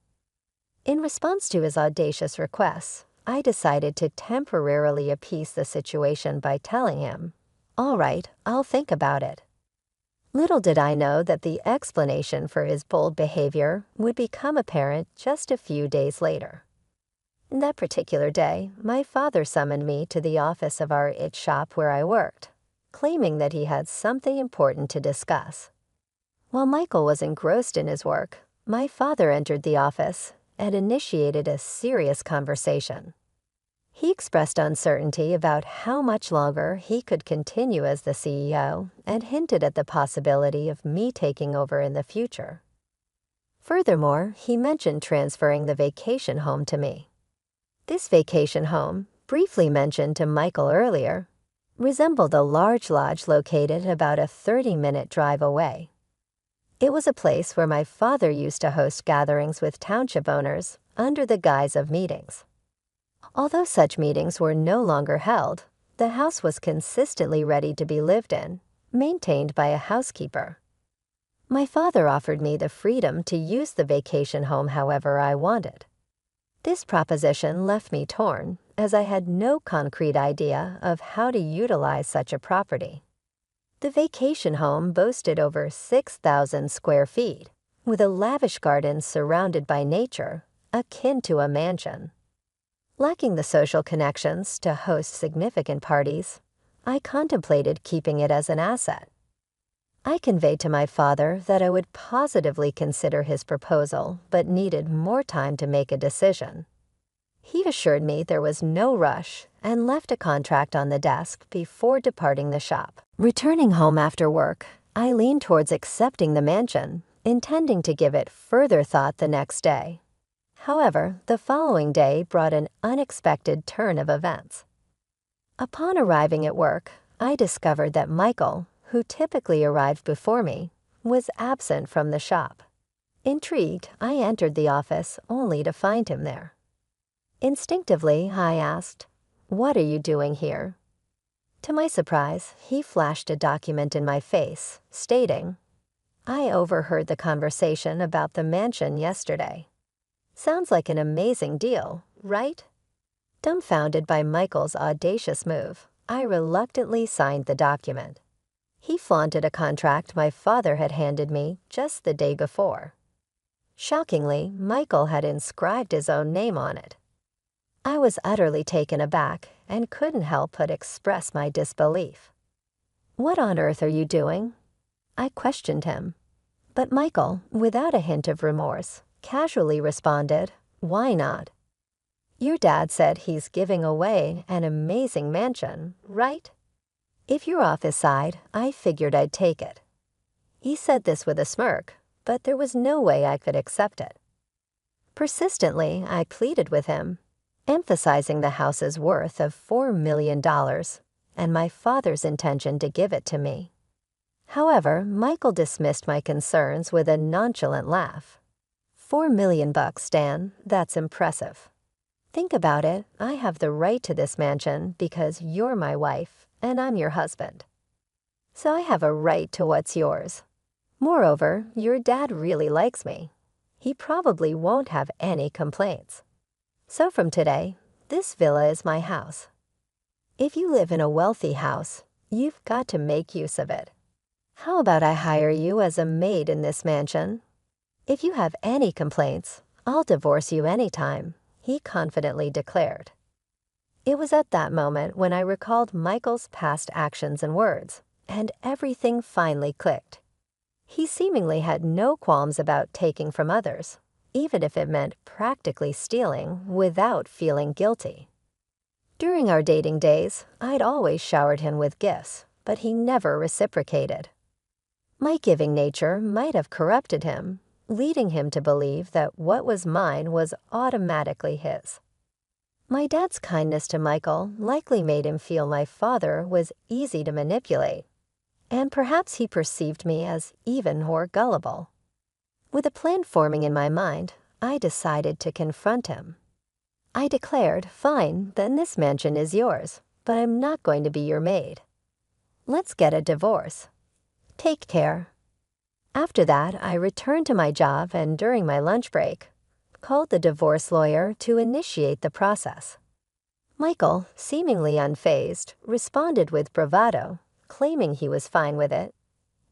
In response to his audacious requests, I decided to temporarily appease the situation by telling him, "All right, I'll think about it." Little did I know that the explanation for his bold behavior would become apparent just a few days later. That particular day, my father summoned me to the office of our it shop where I worked, claiming that he had something important to discuss. While Michael was engrossed in his work, My father entered the office and initiated a serious conversation. He expressed uncertainty about how much longer he could continue as the CEO and hinted at the possibility of me taking over in the future. Furthermore, he mentioned transferring the vacation home to me. This vacation home, briefly mentioned to Michael earlier, resembled a large lodge located about a 30-minute drive away. It was a place where my father used to host gatherings with township owners under the guise of meetings. Although such meetings were no longer held, the house was consistently ready to be lived in, maintained by a housekeeper. My father offered me the freedom to use the vacation home however I wanted. This proposition left me torn, as I had no concrete idea of how to utilize such a property. The vacation home boasted over 6,000 square feet, with a lavish garden surrounded by nature, akin to a mansion. Lacking the social connections to host significant parties, I contemplated keeping it as an asset. I conveyed to my father that I would positively consider his proposal, but needed more time to make a decision. He assured me there was no rush and left a contract on the desk before departing the shop. Returning home after work, I leaned towards accepting the mansion, intending to give it further thought the next day. However, the following day brought an unexpected turn of events. Upon arriving at work, I discovered that Michael, who typically arrived before me, was absent from the shop. Intrigued, I entered the office only to find him there. Instinctively, I asked, "What are you doing here?" To my surprise, he flashed a document in my face, stating, "I overheard the conversation about the mansion yesterday. Sounds like an amazing deal, right?" Dumbfounded by Michael's audacious move, I reluctantly signed the document. He flaunted a contract my father had handed me just the day before. Shockingly, Michael had inscribed his own name on it. I was utterly taken aback and couldn't help but express my disbelief. "What on earth are you doing?" I questioned him. But Michael, without a hint of remorse, casually responded, "Why not? Your dad said he's giving away an amazing mansion, right? If you're off his side, I figured I'd take it." He said this with a smirk, but there was no way I could accept it. Persistently, I pleaded with him, emphasizing the house's worth of $4 million and my father's intention to give it to me. However, Michael dismissed my concerns with a nonchalant laugh. $4 million, Dan, that's impressive. Think about it, I have the right to this mansion because you're my wife and I'm your husband. So I have a right to what's yours. Moreover, your dad really likes me. He probably won't have any complaints. So from today, this villa is my house. If you live in a wealthy house, you've got to make use of it. How about I hire you as a maid in this mansion? If you have any complaints, I'll divorce you anytime, he confidently declared. It was at that moment when I recalled Michael's past actions and words, and everything finally clicked. He seemingly had no qualms about taking from others, even if it meant practically stealing without feeling guilty. During our dating days, I'd always showered him with gifts, but he never reciprocated. My giving nature might have corrupted him, leading him to believe that what was mine was automatically his. My dad's kindness to Michael likely made him feel my father was easy to manipulate, and perhaps he perceived me as even more gullible. With a plan forming in my mind, I decided to confront him. I declared, "Fine, then this mansion is yours, but I'm not going to be your maid. Let's get a divorce. Take care." After that, I returned to my job and during my lunch break, called the divorce lawyer to initiate the process. Michael, seemingly unfazed, responded with bravado, claiming he was fine with it,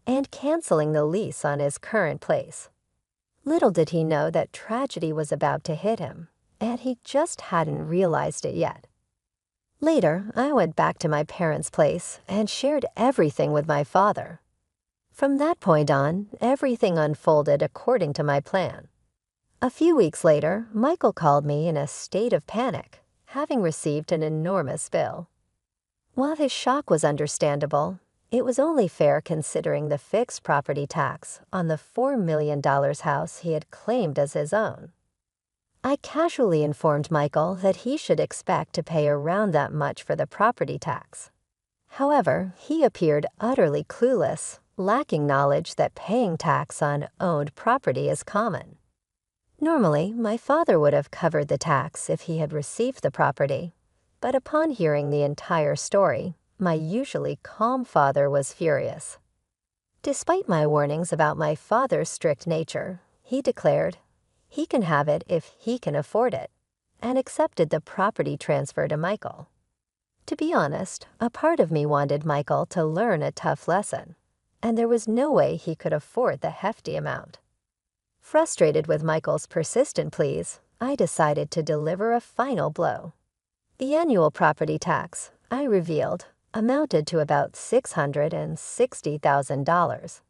and canceling the lease on his current place. Little did he know that tragedy was about to hit him, and he just hadn't realized it yet. Later, I went back to my parents' place and shared everything with my father. From that point on, everything unfolded according to my plan. A few weeks later, Michael called me in a state of panic, having received an enormous bill. While his shock was understandable, it was only fair considering the fixed property tax on the $4 million house he had claimed as his own. I casually informed Michael that he should expect to pay around that much for the property tax. However, he appeared utterly clueless, lacking knowledge that paying tax on owned property is common. Normally, my father would have covered the tax if he had received the property, but upon hearing the entire story, my usually calm father was furious. Despite my warnings about my father's strict nature, he declared he can have it if he can afford it, and accepted the property transfer to Michael. To be honest, a part of me wanted Michael to learn a tough lesson, and there was no way he could afford the hefty amount. Frustrated with Michael's persistent pleas, I decided to deliver a final blow. The annual property tax, I revealed, amounted to about $660,000.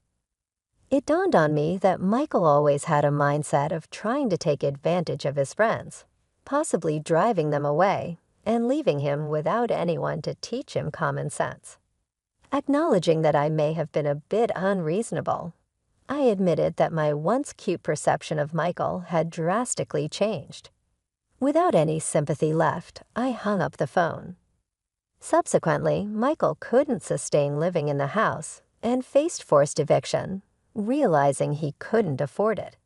It dawned on me that Michael always had a mindset of trying to take advantage of his friends, possibly driving them away and leaving him without anyone to teach him common sense. Acknowledging that I may have been a bit unreasonable, I admitted that my once cute perception of Michael had drastically changed. Without any sympathy left, I hung up the phone. Subsequently, Michael couldn't sustain living in the house and faced forced eviction, realizing he couldn't afford it.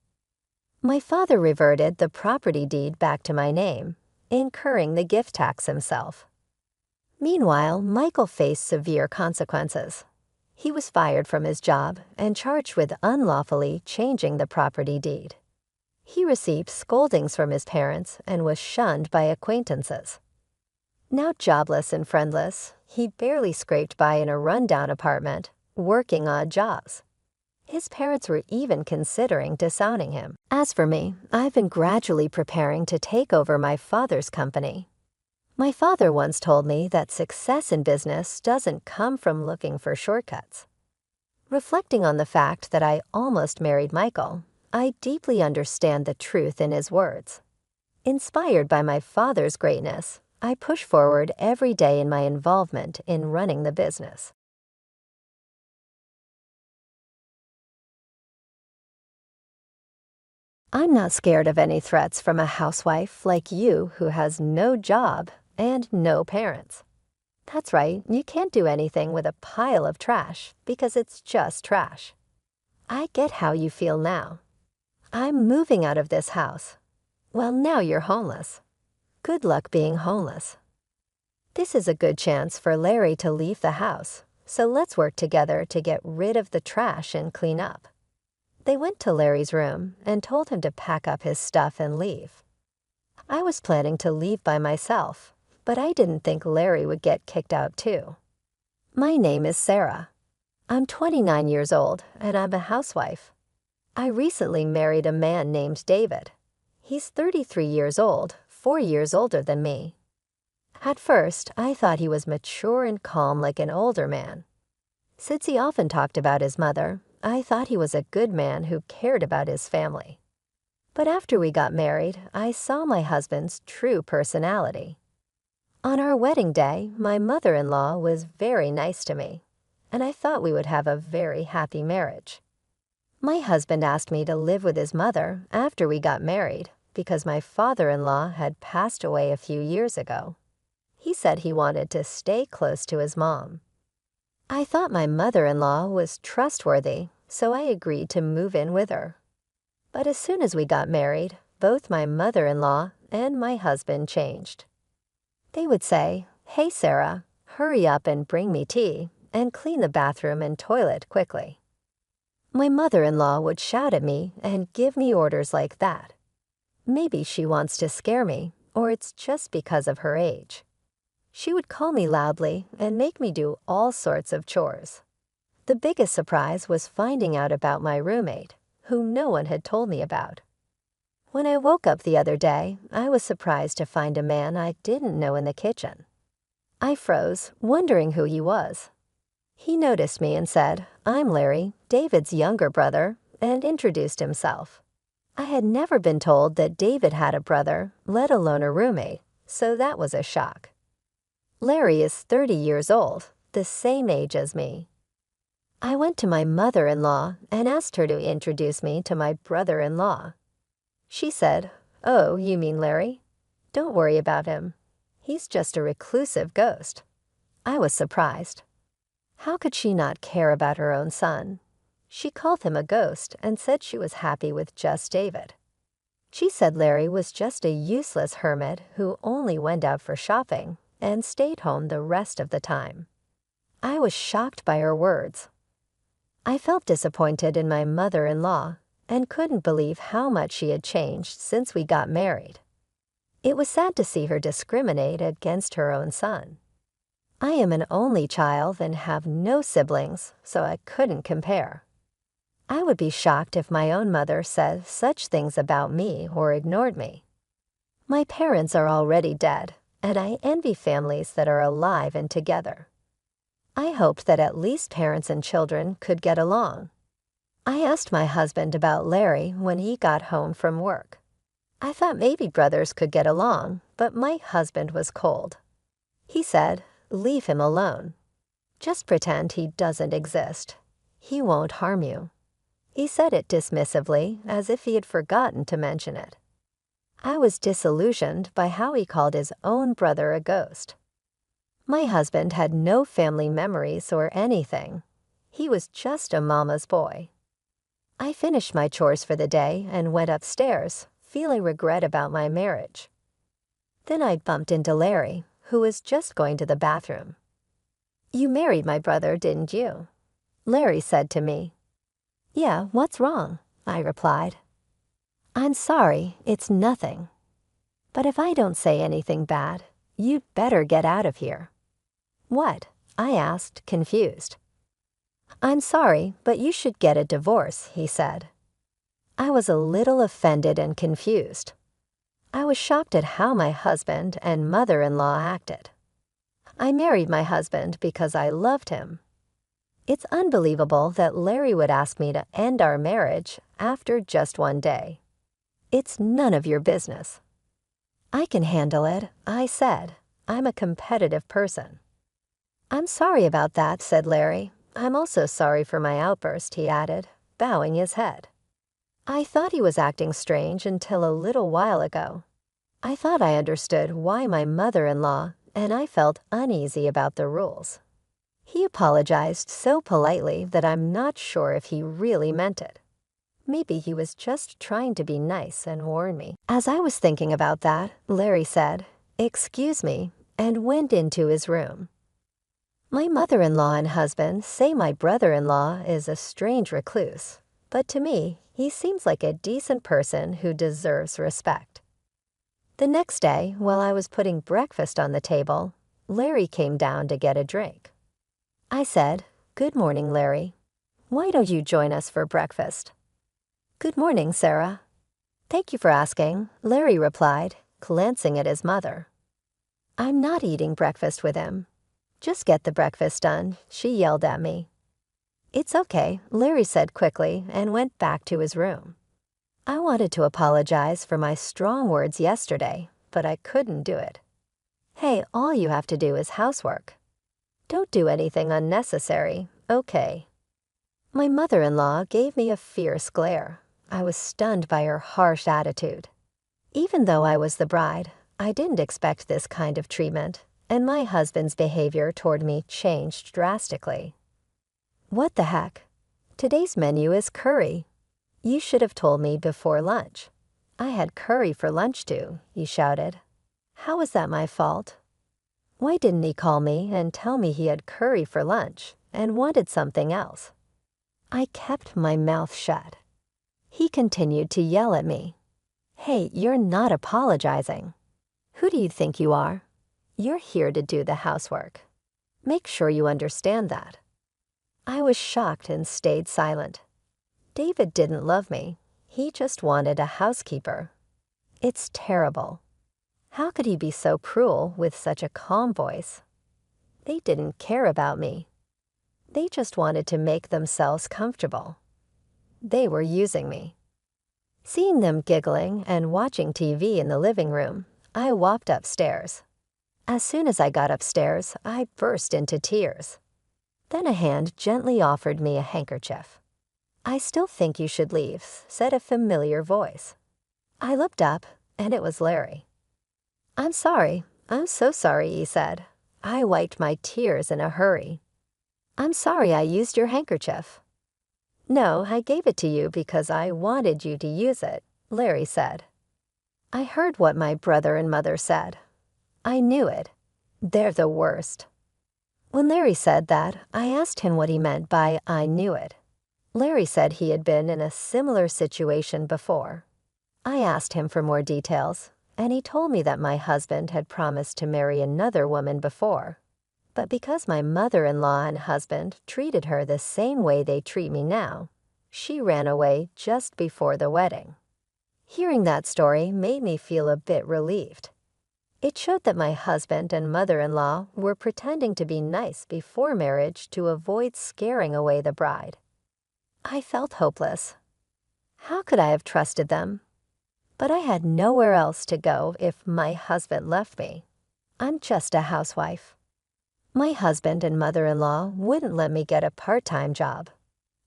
My father reverted the property deed back to my name, incurring the gift tax himself. Meanwhile, Michael faced severe consequences. He was fired from his job and charged with unlawfully changing the property deed. He received scoldings from his parents and was shunned by acquaintances. Now jobless and friendless, he barely scraped by in a rundown apartment, working odd jobs. His parents were even considering disowning him. As for me, I've been gradually preparing to take over my father's company. My father once told me that success in business doesn't come from looking for shortcuts. Reflecting on the fact that I almost married Michael, I deeply understand the truth in his words. Inspired by my father's greatness, I push forward every day in my involvement in running the business. I'm not scared of any threats from a housewife like you who has no job and no parents. That's right, you can't do anything with a pile of trash because it's just trash. I get how you feel now. I'm moving out of this house. Well, now you're homeless. Good luck being homeless. This is a good chance for Larry to leave the house, so let's work together to get rid of the trash and clean up. They went to Larry's room and told him to pack up his stuff and leave. I was planning to leave by myself, but I didn't think Larry would get kicked out too. My name is Sarah. I'm 29 years old and I'm a housewife. I recently married a man named David. He's 33 years old, 4 years older than me. At first, I thought he was mature and calm like an older man. Since he often talked about his mother, I thought he was a good man who cared about his family. But after we got married, I saw my husband's true personality. On our wedding day, my mother-in-law was very nice to me, and I thought we would have a very happy marriage. My husband asked me to live with his mother after we got married because my father-in-law had passed away a few years ago. He said he wanted to stay close to his mom. I thought my mother-in-law was trustworthy, so I agreed to move in with her. But as soon as we got married, both my mother-in-law and my husband changed. They would say, "Hey Sarah, hurry up and bring me tea, and clean the bathroom and toilet quickly." My mother-in-law would shout at me and give me orders like that. Maybe she wants to scare me, or it's just because of her age. She would call me loudly and make me do all sorts of chores. The biggest surprise was finding out about my roommate, who no one had told me about. When I woke up the other day, I was surprised to find a man I didn't know in the kitchen. I froze, wondering who he was. He noticed me and said, "I'm Larry, David's younger brother," and introduced himself. I had never been told that David had a brother, let alone a roommate, so that was a shock. Larry is 30 years old, the same age as me. I went to my mother-in-law and asked her to introduce me to my brother-in-law. She said, "Oh, you mean Larry? Don't worry about him. He's just a reclusive ghost." I was surprised. How could she not care about her own son? She called him a ghost and said she was happy with just David. She said Larry was just a useless hermit who only went out for shopping and stayed home the rest of the time. I was shocked by her words. I felt disappointed in my mother-in-law and couldn't believe how much she had changed since we got married. It was sad to see her discriminate against her own son. I am an only child and have no siblings, so I couldn't compare. I would be shocked if my own mother said such things about me or ignored me. My parents are already dead, and I envy families that are alive and together. I hoped that at least parents and children could get along. I asked my husband about Larry when he got home from work. I thought maybe brothers could get along, but my husband was cold. He said, "Leave him alone. Just pretend he doesn't exist. He won't harm you." He said it dismissively, as if he had forgotten to mention it. I was disillusioned by how he called his own brother a ghost. My husband had no family memories or anything. He was just a mama's boy. I finished my chores for the day and went upstairs, feeling regret about my marriage. Then I bumped into Larry, who was just going to the bathroom. "You married my brother, didn't you?" Larry said to me. "Yeah, what's wrong?" I replied. "I'm sorry, it's nothing. But if I don't say anything bad, you'd better get out of here." "What?" I asked, confused. "I'm sorry, but you should get a divorce," he said. I was a little offended and confused. I was shocked at how my husband and mother-in-law acted. I married my husband because I loved him. It's unbelievable that Larry would ask me to end our marriage after just one day. It's none of your business. "I can handle it," I said. "I'm a competitive person." "I'm sorry about that," said Larry. "I'm also sorry for my outburst," he added, bowing his head. I thought he was acting strange until a little while ago. I thought I understood why my mother-in-law and I felt uneasy about the rules. He apologized so politely that I'm not sure if he really meant it. Maybe he was just trying to be nice and warn me. As I was thinking about that, Larry said, "Excuse me," and went into his room. My mother-in-law and husband say my brother-in-law is a strange recluse, but to me, he seems like a decent person who deserves respect. The next day, while I was putting breakfast on the table, Larry came down to get a drink. I said, "Good morning, Larry. Why don't you join us for breakfast?" "Good morning, Sarah." "Thank you for asking," Larry replied, glancing at his mother. "I'm not eating breakfast with him." "Just get the breakfast done," she yelled at me. "It's okay," Larry said quickly and went back to his room. I wanted to apologize for my strong words yesterday, but I couldn't do it. Hey, all you have to do is housework. Don't do anything unnecessary, okay? My mother-in-law gave me a fierce glare. I was stunned by her harsh attitude. Even though I was the bride, I didn't expect this kind of treatment, and my husband's behavior toward me changed drastically. "What the heck? Today's menu is curry. You should have told me before lunch. I had curry for lunch too," he shouted. "How was that my fault? Why didn't he call me and tell me he had curry for lunch and wanted something else?" I kept my mouth shut. He continued to yell at me. "Hey, you're not apologizing. Who do you think you are? You're here to do the housework. Make sure you understand that." I was shocked and stayed silent. David didn't love me. He just wanted a housekeeper. It's terrible. How could he be so cruel with such a calm voice? They didn't care about me. They just wanted to make themselves comfortable. They were using me. Seeing them giggling and watching TV in the living room, I walked upstairs. As soon as I got upstairs, I burst into tears. Then a hand gently offered me a handkerchief. "I still think you should leave," said a familiar voice. I looked up, and it was Larry. "I'm sorry. I'm so sorry," he said. I wiped my tears in a hurry. "I'm sorry I used your handkerchief." "No, I gave it to you because I wanted you to use it," Larry said. I heard what my brother and mother said. I knew it. They're the worst. When Larry said that, I asked him what he meant by "I knew it." Larry said he had been in a similar situation before. I asked him for more details, and he told me that my husband had promised to marry another woman before. But because my mother-in-law and husband treated her the same way they treat me now, she ran away just before the wedding. Hearing that story made me feel a bit relieved. It showed that my husband and mother-in-law were pretending to be nice before marriage to avoid scaring away the bride. I felt hopeless. How could I have trusted them? But I had nowhere else to go if my husband left me. I'm just a housewife. My husband and mother-in-law wouldn't let me get a part-time job.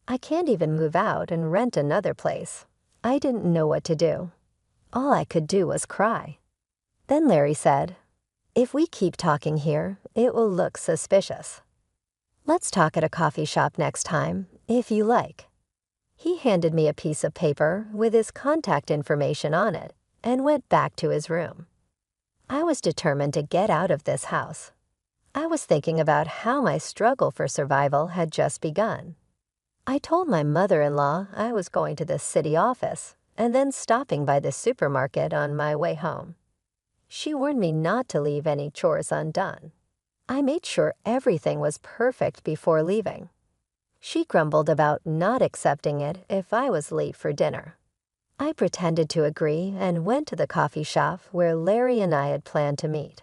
I can't even move out and rent another place. I didn't know what to do. All I could do was cry. Then Larry said, "If we keep talking here, it will look suspicious. Let's talk at a coffee shop next time, if you like." He handed me a piece of paper with his contact information on it and went back to his room. I was determined to get out of this house. I was thinking about how my struggle for survival had just begun. I told my mother-in-law I was going to the city office and then stopping by the supermarket on my way home. She warned me not to leave any chores undone. I made sure everything was perfect before leaving. She grumbled about not accepting it if I was late for dinner. I pretended to agree and went to the coffee shop where Larry and I had planned to meet.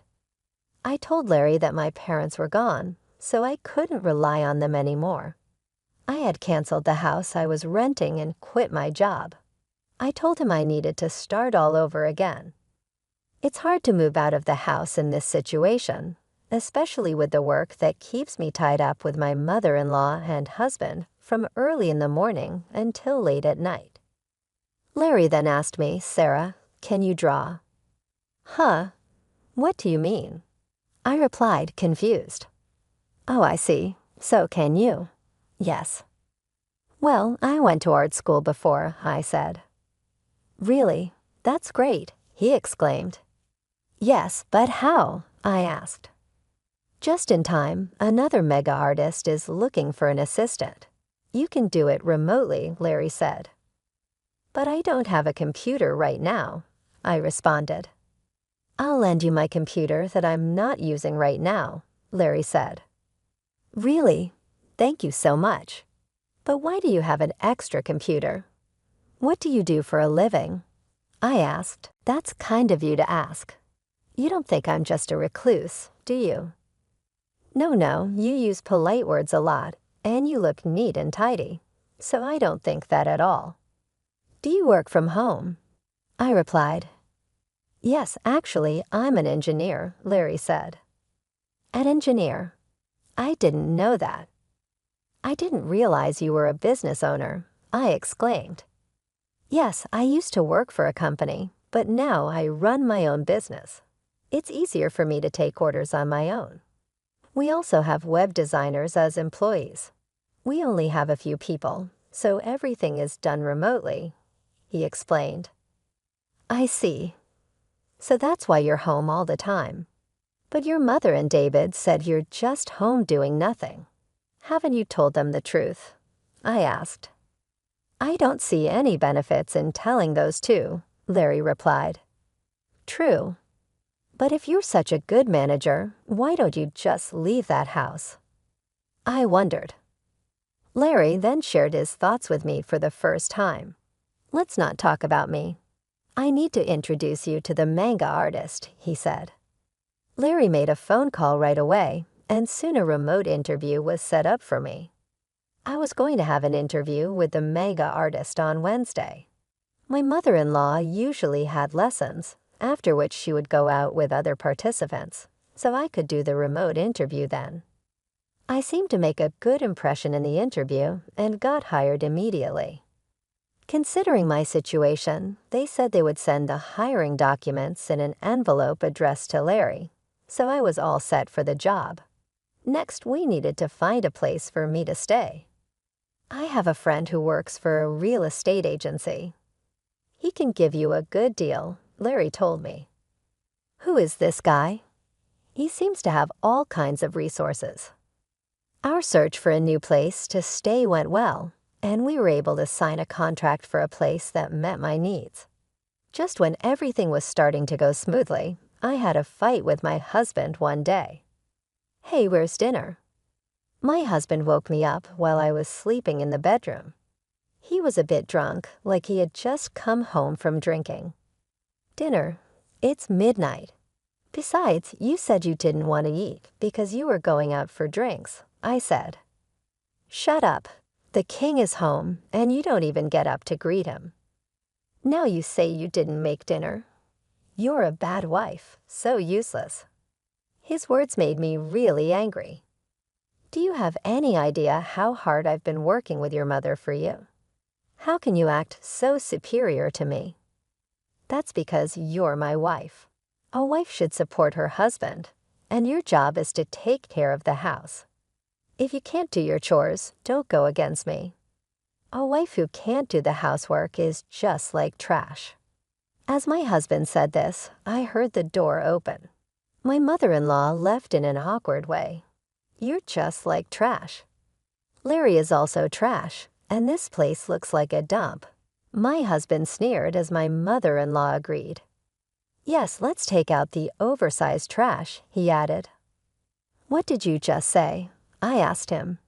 I told Larry that my parents were gone, so I couldn't rely on them anymore. I had canceled the house I was renting and quit my job. I told him I needed to start all over again. It's hard to move out of the house in this situation, especially with the work that keeps me tied up with my mother-in-law and husband from early in the morning until late at night. Larry then asked me, "Sarah, can you draw?" "Huh? What do you mean?" I replied, confused. "Oh, I see. So can you?" "Yes." "Well, I went to art school before," I said. "Really? That's great," he exclaimed. "Yes, but how?" I asked. Just in time, another mega artist is looking for an assistant. "You can do it remotely," Larry said. "But I don't have a computer right now," I responded. "I'll lend you my computer that I'm not using right now," Larry said. "Really? Thank you so much. But why do you have an extra computer? What do you do for a living?" I asked. "That's kind of you to ask. You don't think I'm just a recluse, do you?" No, you use polite words a lot, and you look neat and tidy, so I don't think that at all. "Do you work from home?" I replied. "Yes, actually, I'm an engineer," Larry said. "An engineer? I didn't know that." "I didn't realize you were a business owner," I exclaimed. "Yes, I used to work for a company, but now I run my own business. It's easier for me to take orders on my own. We also have web designers as employees. We only have a few people, so everything is done remotely," he explained. "I see. So that's why you're home all the time. But your mother and David said you're just home doing nothing. Haven't you told them the truth?" I asked. "I don't see any benefits in telling those two," Larry replied. "True. But if you're such a good manager, why don't you just leave that house?" I wondered. Larry then shared his thoughts with me for the first time. "Let's not talk about me. I need to introduce you to the manga artist," he said. Larry made a phone call right away, and soon a remote interview was set up for me. I was going to have an interview with the mega artist on Wednesday. My mother-in-law usually had lessons, after which she would go out with other participants, so I could do the remote interview then. I seemed to make a good impression in the interview and got hired immediately. Considering my situation, they said they would send the hiring documents in an envelope addressed to Larry, so I was all set for the job. Next, we needed to find a place for me to stay. I have a friend who works for a real estate agency. He can give you a good deal, Larry told me. Who is this guy? He seems to have all kinds of resources. Our search for a new place to stay went well, and we were able to sign a contract for a place that met my needs. Just when everything was starting to go smoothly, I had a fight with my husband one day. Hey, where's dinner? My husband woke me up while I was sleeping in the bedroom. He was a bit drunk, like he had just come home from drinking. Dinner? It's midnight. Besides, you said you didn't want to eat because you were going out for drinks, I said. Shut up. The king is home, and you don't even get up to greet him. Now you say you didn't make dinner. You're a bad wife, so useless. His words made me really angry. Do you have any idea how hard I've been working with your mother for you? How can you act so superior to me? That's because you're my wife. A wife should support her husband, and your job is to take care of the house. If you can't do your chores, don't go against me. A wife who can't do the housework is just like trash. As my husband said this, I heard the door open. My mother-in-law left in an awkward way. You're just like trash. Larry is also trash, and this place looks like a dump. My husband sneered as my mother-in-law agreed. Yes, let's take out the oversized trash, he added. What did you just say? I asked him.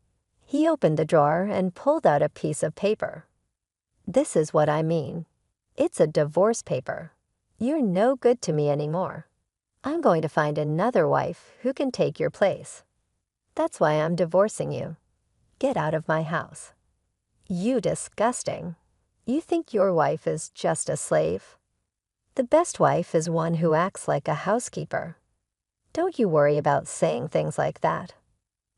He opened the drawer and pulled out a piece of paper. This is what I mean. It's a divorce paper. You're no good to me anymore. I'm going to find another wife who can take your place. That's why I'm divorcing you. Get out of my house. You disgusting. You think your wife is just a slave? The best wife is one who acts like a housekeeper. Don't you worry about saying things like that.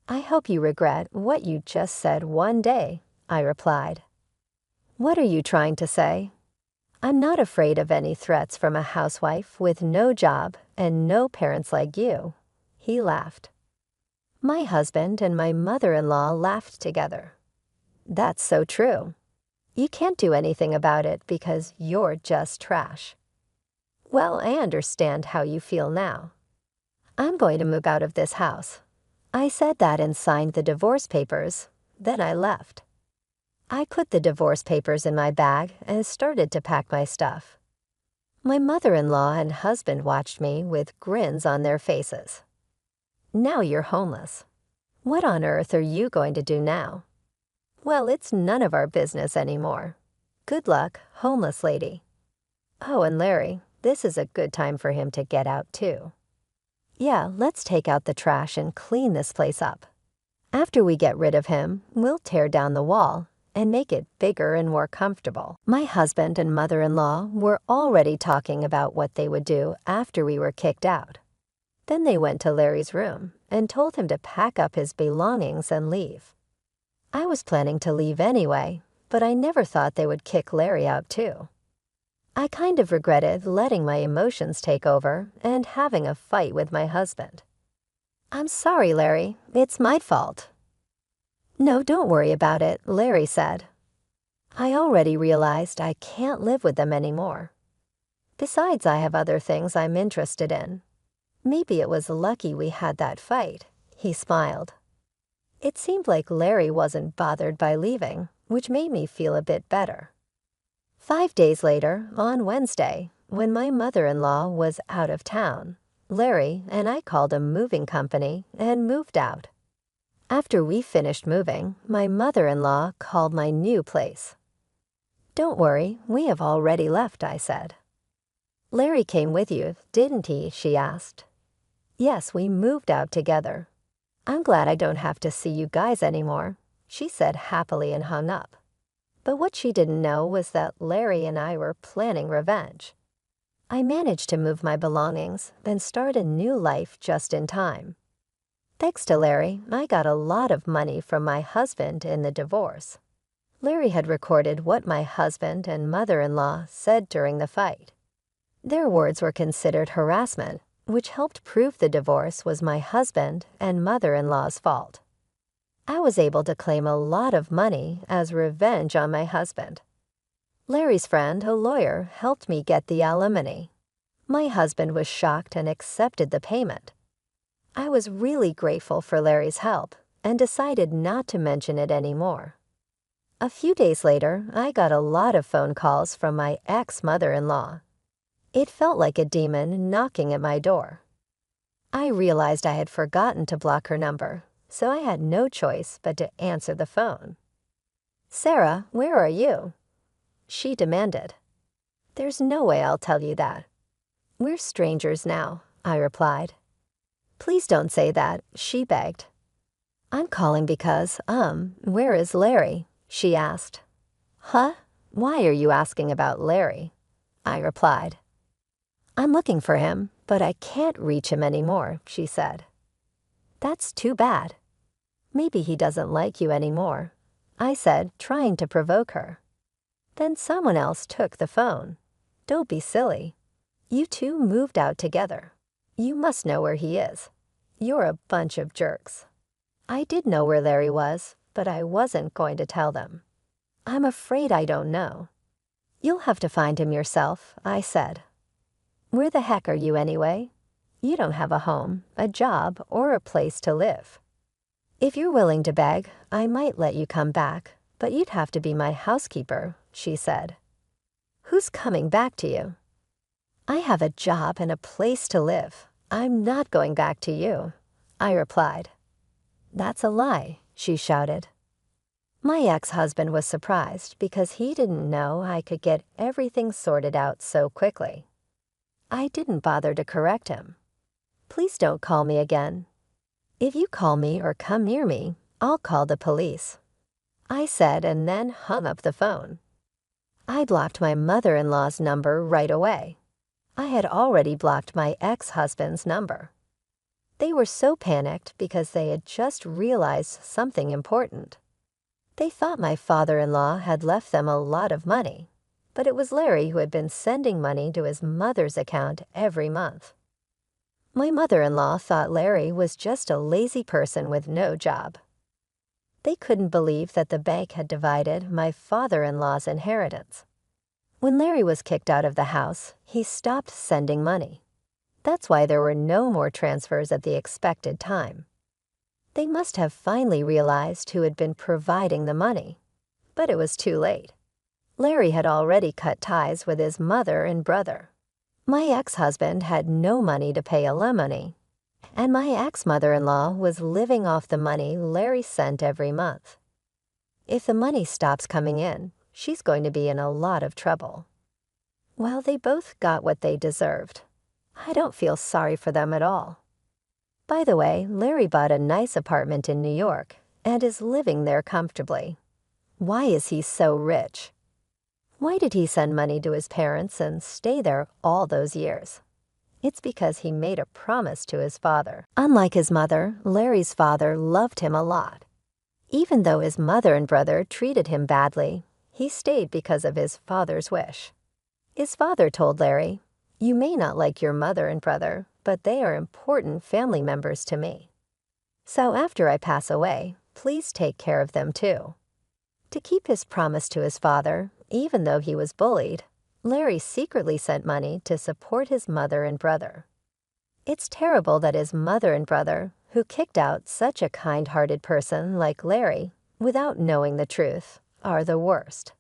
I hope you regret what you just said one day, I replied. What are you trying to say? I'm not afraid of any threats from a housewife with no job and no parents like you. He laughed. My husband and my mother-in-law laughed together. That's so true. You can't do anything about it because you're just trash. Well, I understand how you feel now. I'm going to move out of this house. I said that and signed the divorce papers. Then I left. I put the divorce papers in my bag and started to pack my stuff. My mother-in-law and husband watched me with grins on their faces. Now you're homeless. What on earth are you going to do now? Well, it's none of our business anymore. Good luck, homeless lady. Oh, and Larry, this is a good time for him to get out too. Yeah, let's take out the trash and clean this place up. After we get rid of him, we'll tear down the wall and make it bigger and more comfortable. My husband and mother-in-law were already talking about what they would do after we were kicked out. Then they went to Larry's room and told him to pack up his belongings and leave. I was planning to leave anyway, but I never thought they would kick Larry out too. I kind of regretted letting my emotions take over and having a fight with my husband. I'm sorry, Larry. It's my fault. No, don't worry about it, Larry said. I already realized I can't live with them anymore. Besides, I have other things I'm interested in. Maybe it was lucky we had that fight, he smiled. It seemed like Larry wasn't bothered by leaving, which made me feel a bit better. 5 days later, on Wednesday, when my mother-in-law was out of town, Larry and I called a moving company and moved out. After we finished moving, my mother-in-law called my new place. Don't worry, we have already left, I said. Larry came with you, didn't he? She asked. Yes, we moved out together. I'm glad I don't have to see you guys anymore. she said happily and hung up. But what she didn't know was that Larry and I were planning revenge. I managed to move my belongings, then start a new life just in time. Thanks to Larry, I got a lot of money from my husband in the divorce. Larry had recorded what my husband and mother-in-law said during the fight. Their words were considered harassment, which helped prove the divorce was my husband and mother-in-law's fault. I was able to claim a lot of money as revenge on my husband. Larry's friend, a lawyer, helped me get the alimony. My husband was shocked and accepted the payment. I was really grateful for Larry's help and decided not to mention it anymore. A few days later, I got a lot of phone calls from my ex-mother-in-law. It felt like a demon knocking at my door. I realized I had forgotten to block her number, so I had no choice but to answer the phone. "Sarah, where are you?" she demanded. "There's no way I'll tell you that." "We're strangers now," I replied. "Please don't say that," she begged. "I'm calling because, where is Larry?" she asked. "Huh? Why are you asking about Larry?" I replied. "I'm looking for him, but I can't reach him anymore," she said. "That's too bad. Maybe he doesn't like you anymore," I said, trying to provoke her. Then someone else took the phone. "Don't be silly. You two moved out together. You must know where he is. You're a bunch of jerks." I did know where Larry was, but I wasn't going to tell them. "I'm afraid I don't know." "You'll have to find him yourself," I said. "Where the heck are you anyway? You don't have a home, a job, or a place to live. If you're willing to beg, I might let you come back, but you'd have to be my housekeeper," she said. "Who's coming back to you?" "I have a job and a place to live. I'm not going back to you," I replied. "That's a lie," she shouted. My ex-husband was surprised because he didn't know I could get everything sorted out so quickly. I didn't bother to correct him. "Please don't call me again. If you call me or come near me, I'll call the police," I said, and then hung up the phone. I blocked my mother-in-law's number right away. I had already blocked my ex-husband's number. They were so panicked because they had just realized something important. They thought my father-in-law had left them a lot of money, but it was Larry who had been sending money to his mother's account every month. My mother-in-law thought Larry was just a lazy person with no job. They couldn't believe that the bank had divided my father-in-law's inheritance. When Larry was kicked out of the house, he stopped sending money. That's why there were no more transfers at the expected time. They must have finally realized who had been providing the money, but it was too late. Larry had already cut ties with his mother and brother. My ex-husband had no money to pay alimony, and my ex-mother-in-law was living off the money Larry sent every month. If the money stops coming in, she's going to be in a lot of trouble. Well, they both got what they deserved. I don't feel sorry for them at all. By the way, Larry bought a nice apartment in New York and is living there comfortably. Why is he so rich? Why did he send money to his parents and stay there all those years? It's because he made a promise to his father. Unlike his mother, Larry's father loved him a lot. Even though his mother and brother treated him badly, he stayed because of his father's wish. His father told Larry, "You may not like your mother and brother, but they are important family members to me. So after I pass away, please take care of them too." To keep his promise to his father, even though he was bullied, Larry secretly sent money to support his mother and brother. It's terrible that his mother and brother, who kicked out such a kind-hearted person like Larry without knowing the truth, are the worst.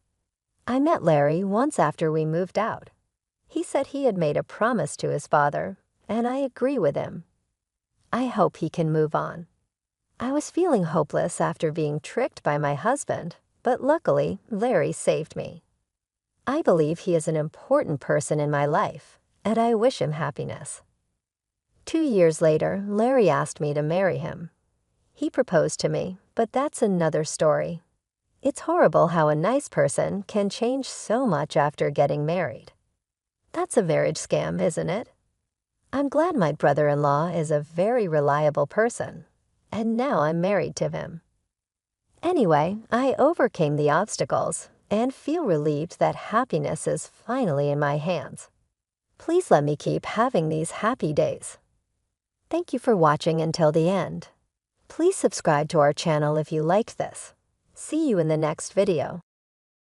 I met Larry once after we moved out. He said he had made a promise to his father, and I agree with him. I hope he can move on. I was feeling hopeless after being tricked by my husband, but luckily, Larry saved me. I believe he is an important person in my life, and I wish him happiness. 2 years later, Larry asked me to marry him. He proposed to me, but that's another story. It's horrible how a nice person can change so much after getting married. That's a marriage scam, isn't it? I'm glad my brother-in-law is a very reliable person, and now I'm married to him. Anyway, I overcame the obstacles and feel relieved that happiness is finally in my hands. Please let me keep having these happy days. Thank you for watching until the end. Please subscribe to our channel if you liked this. See you in the next video.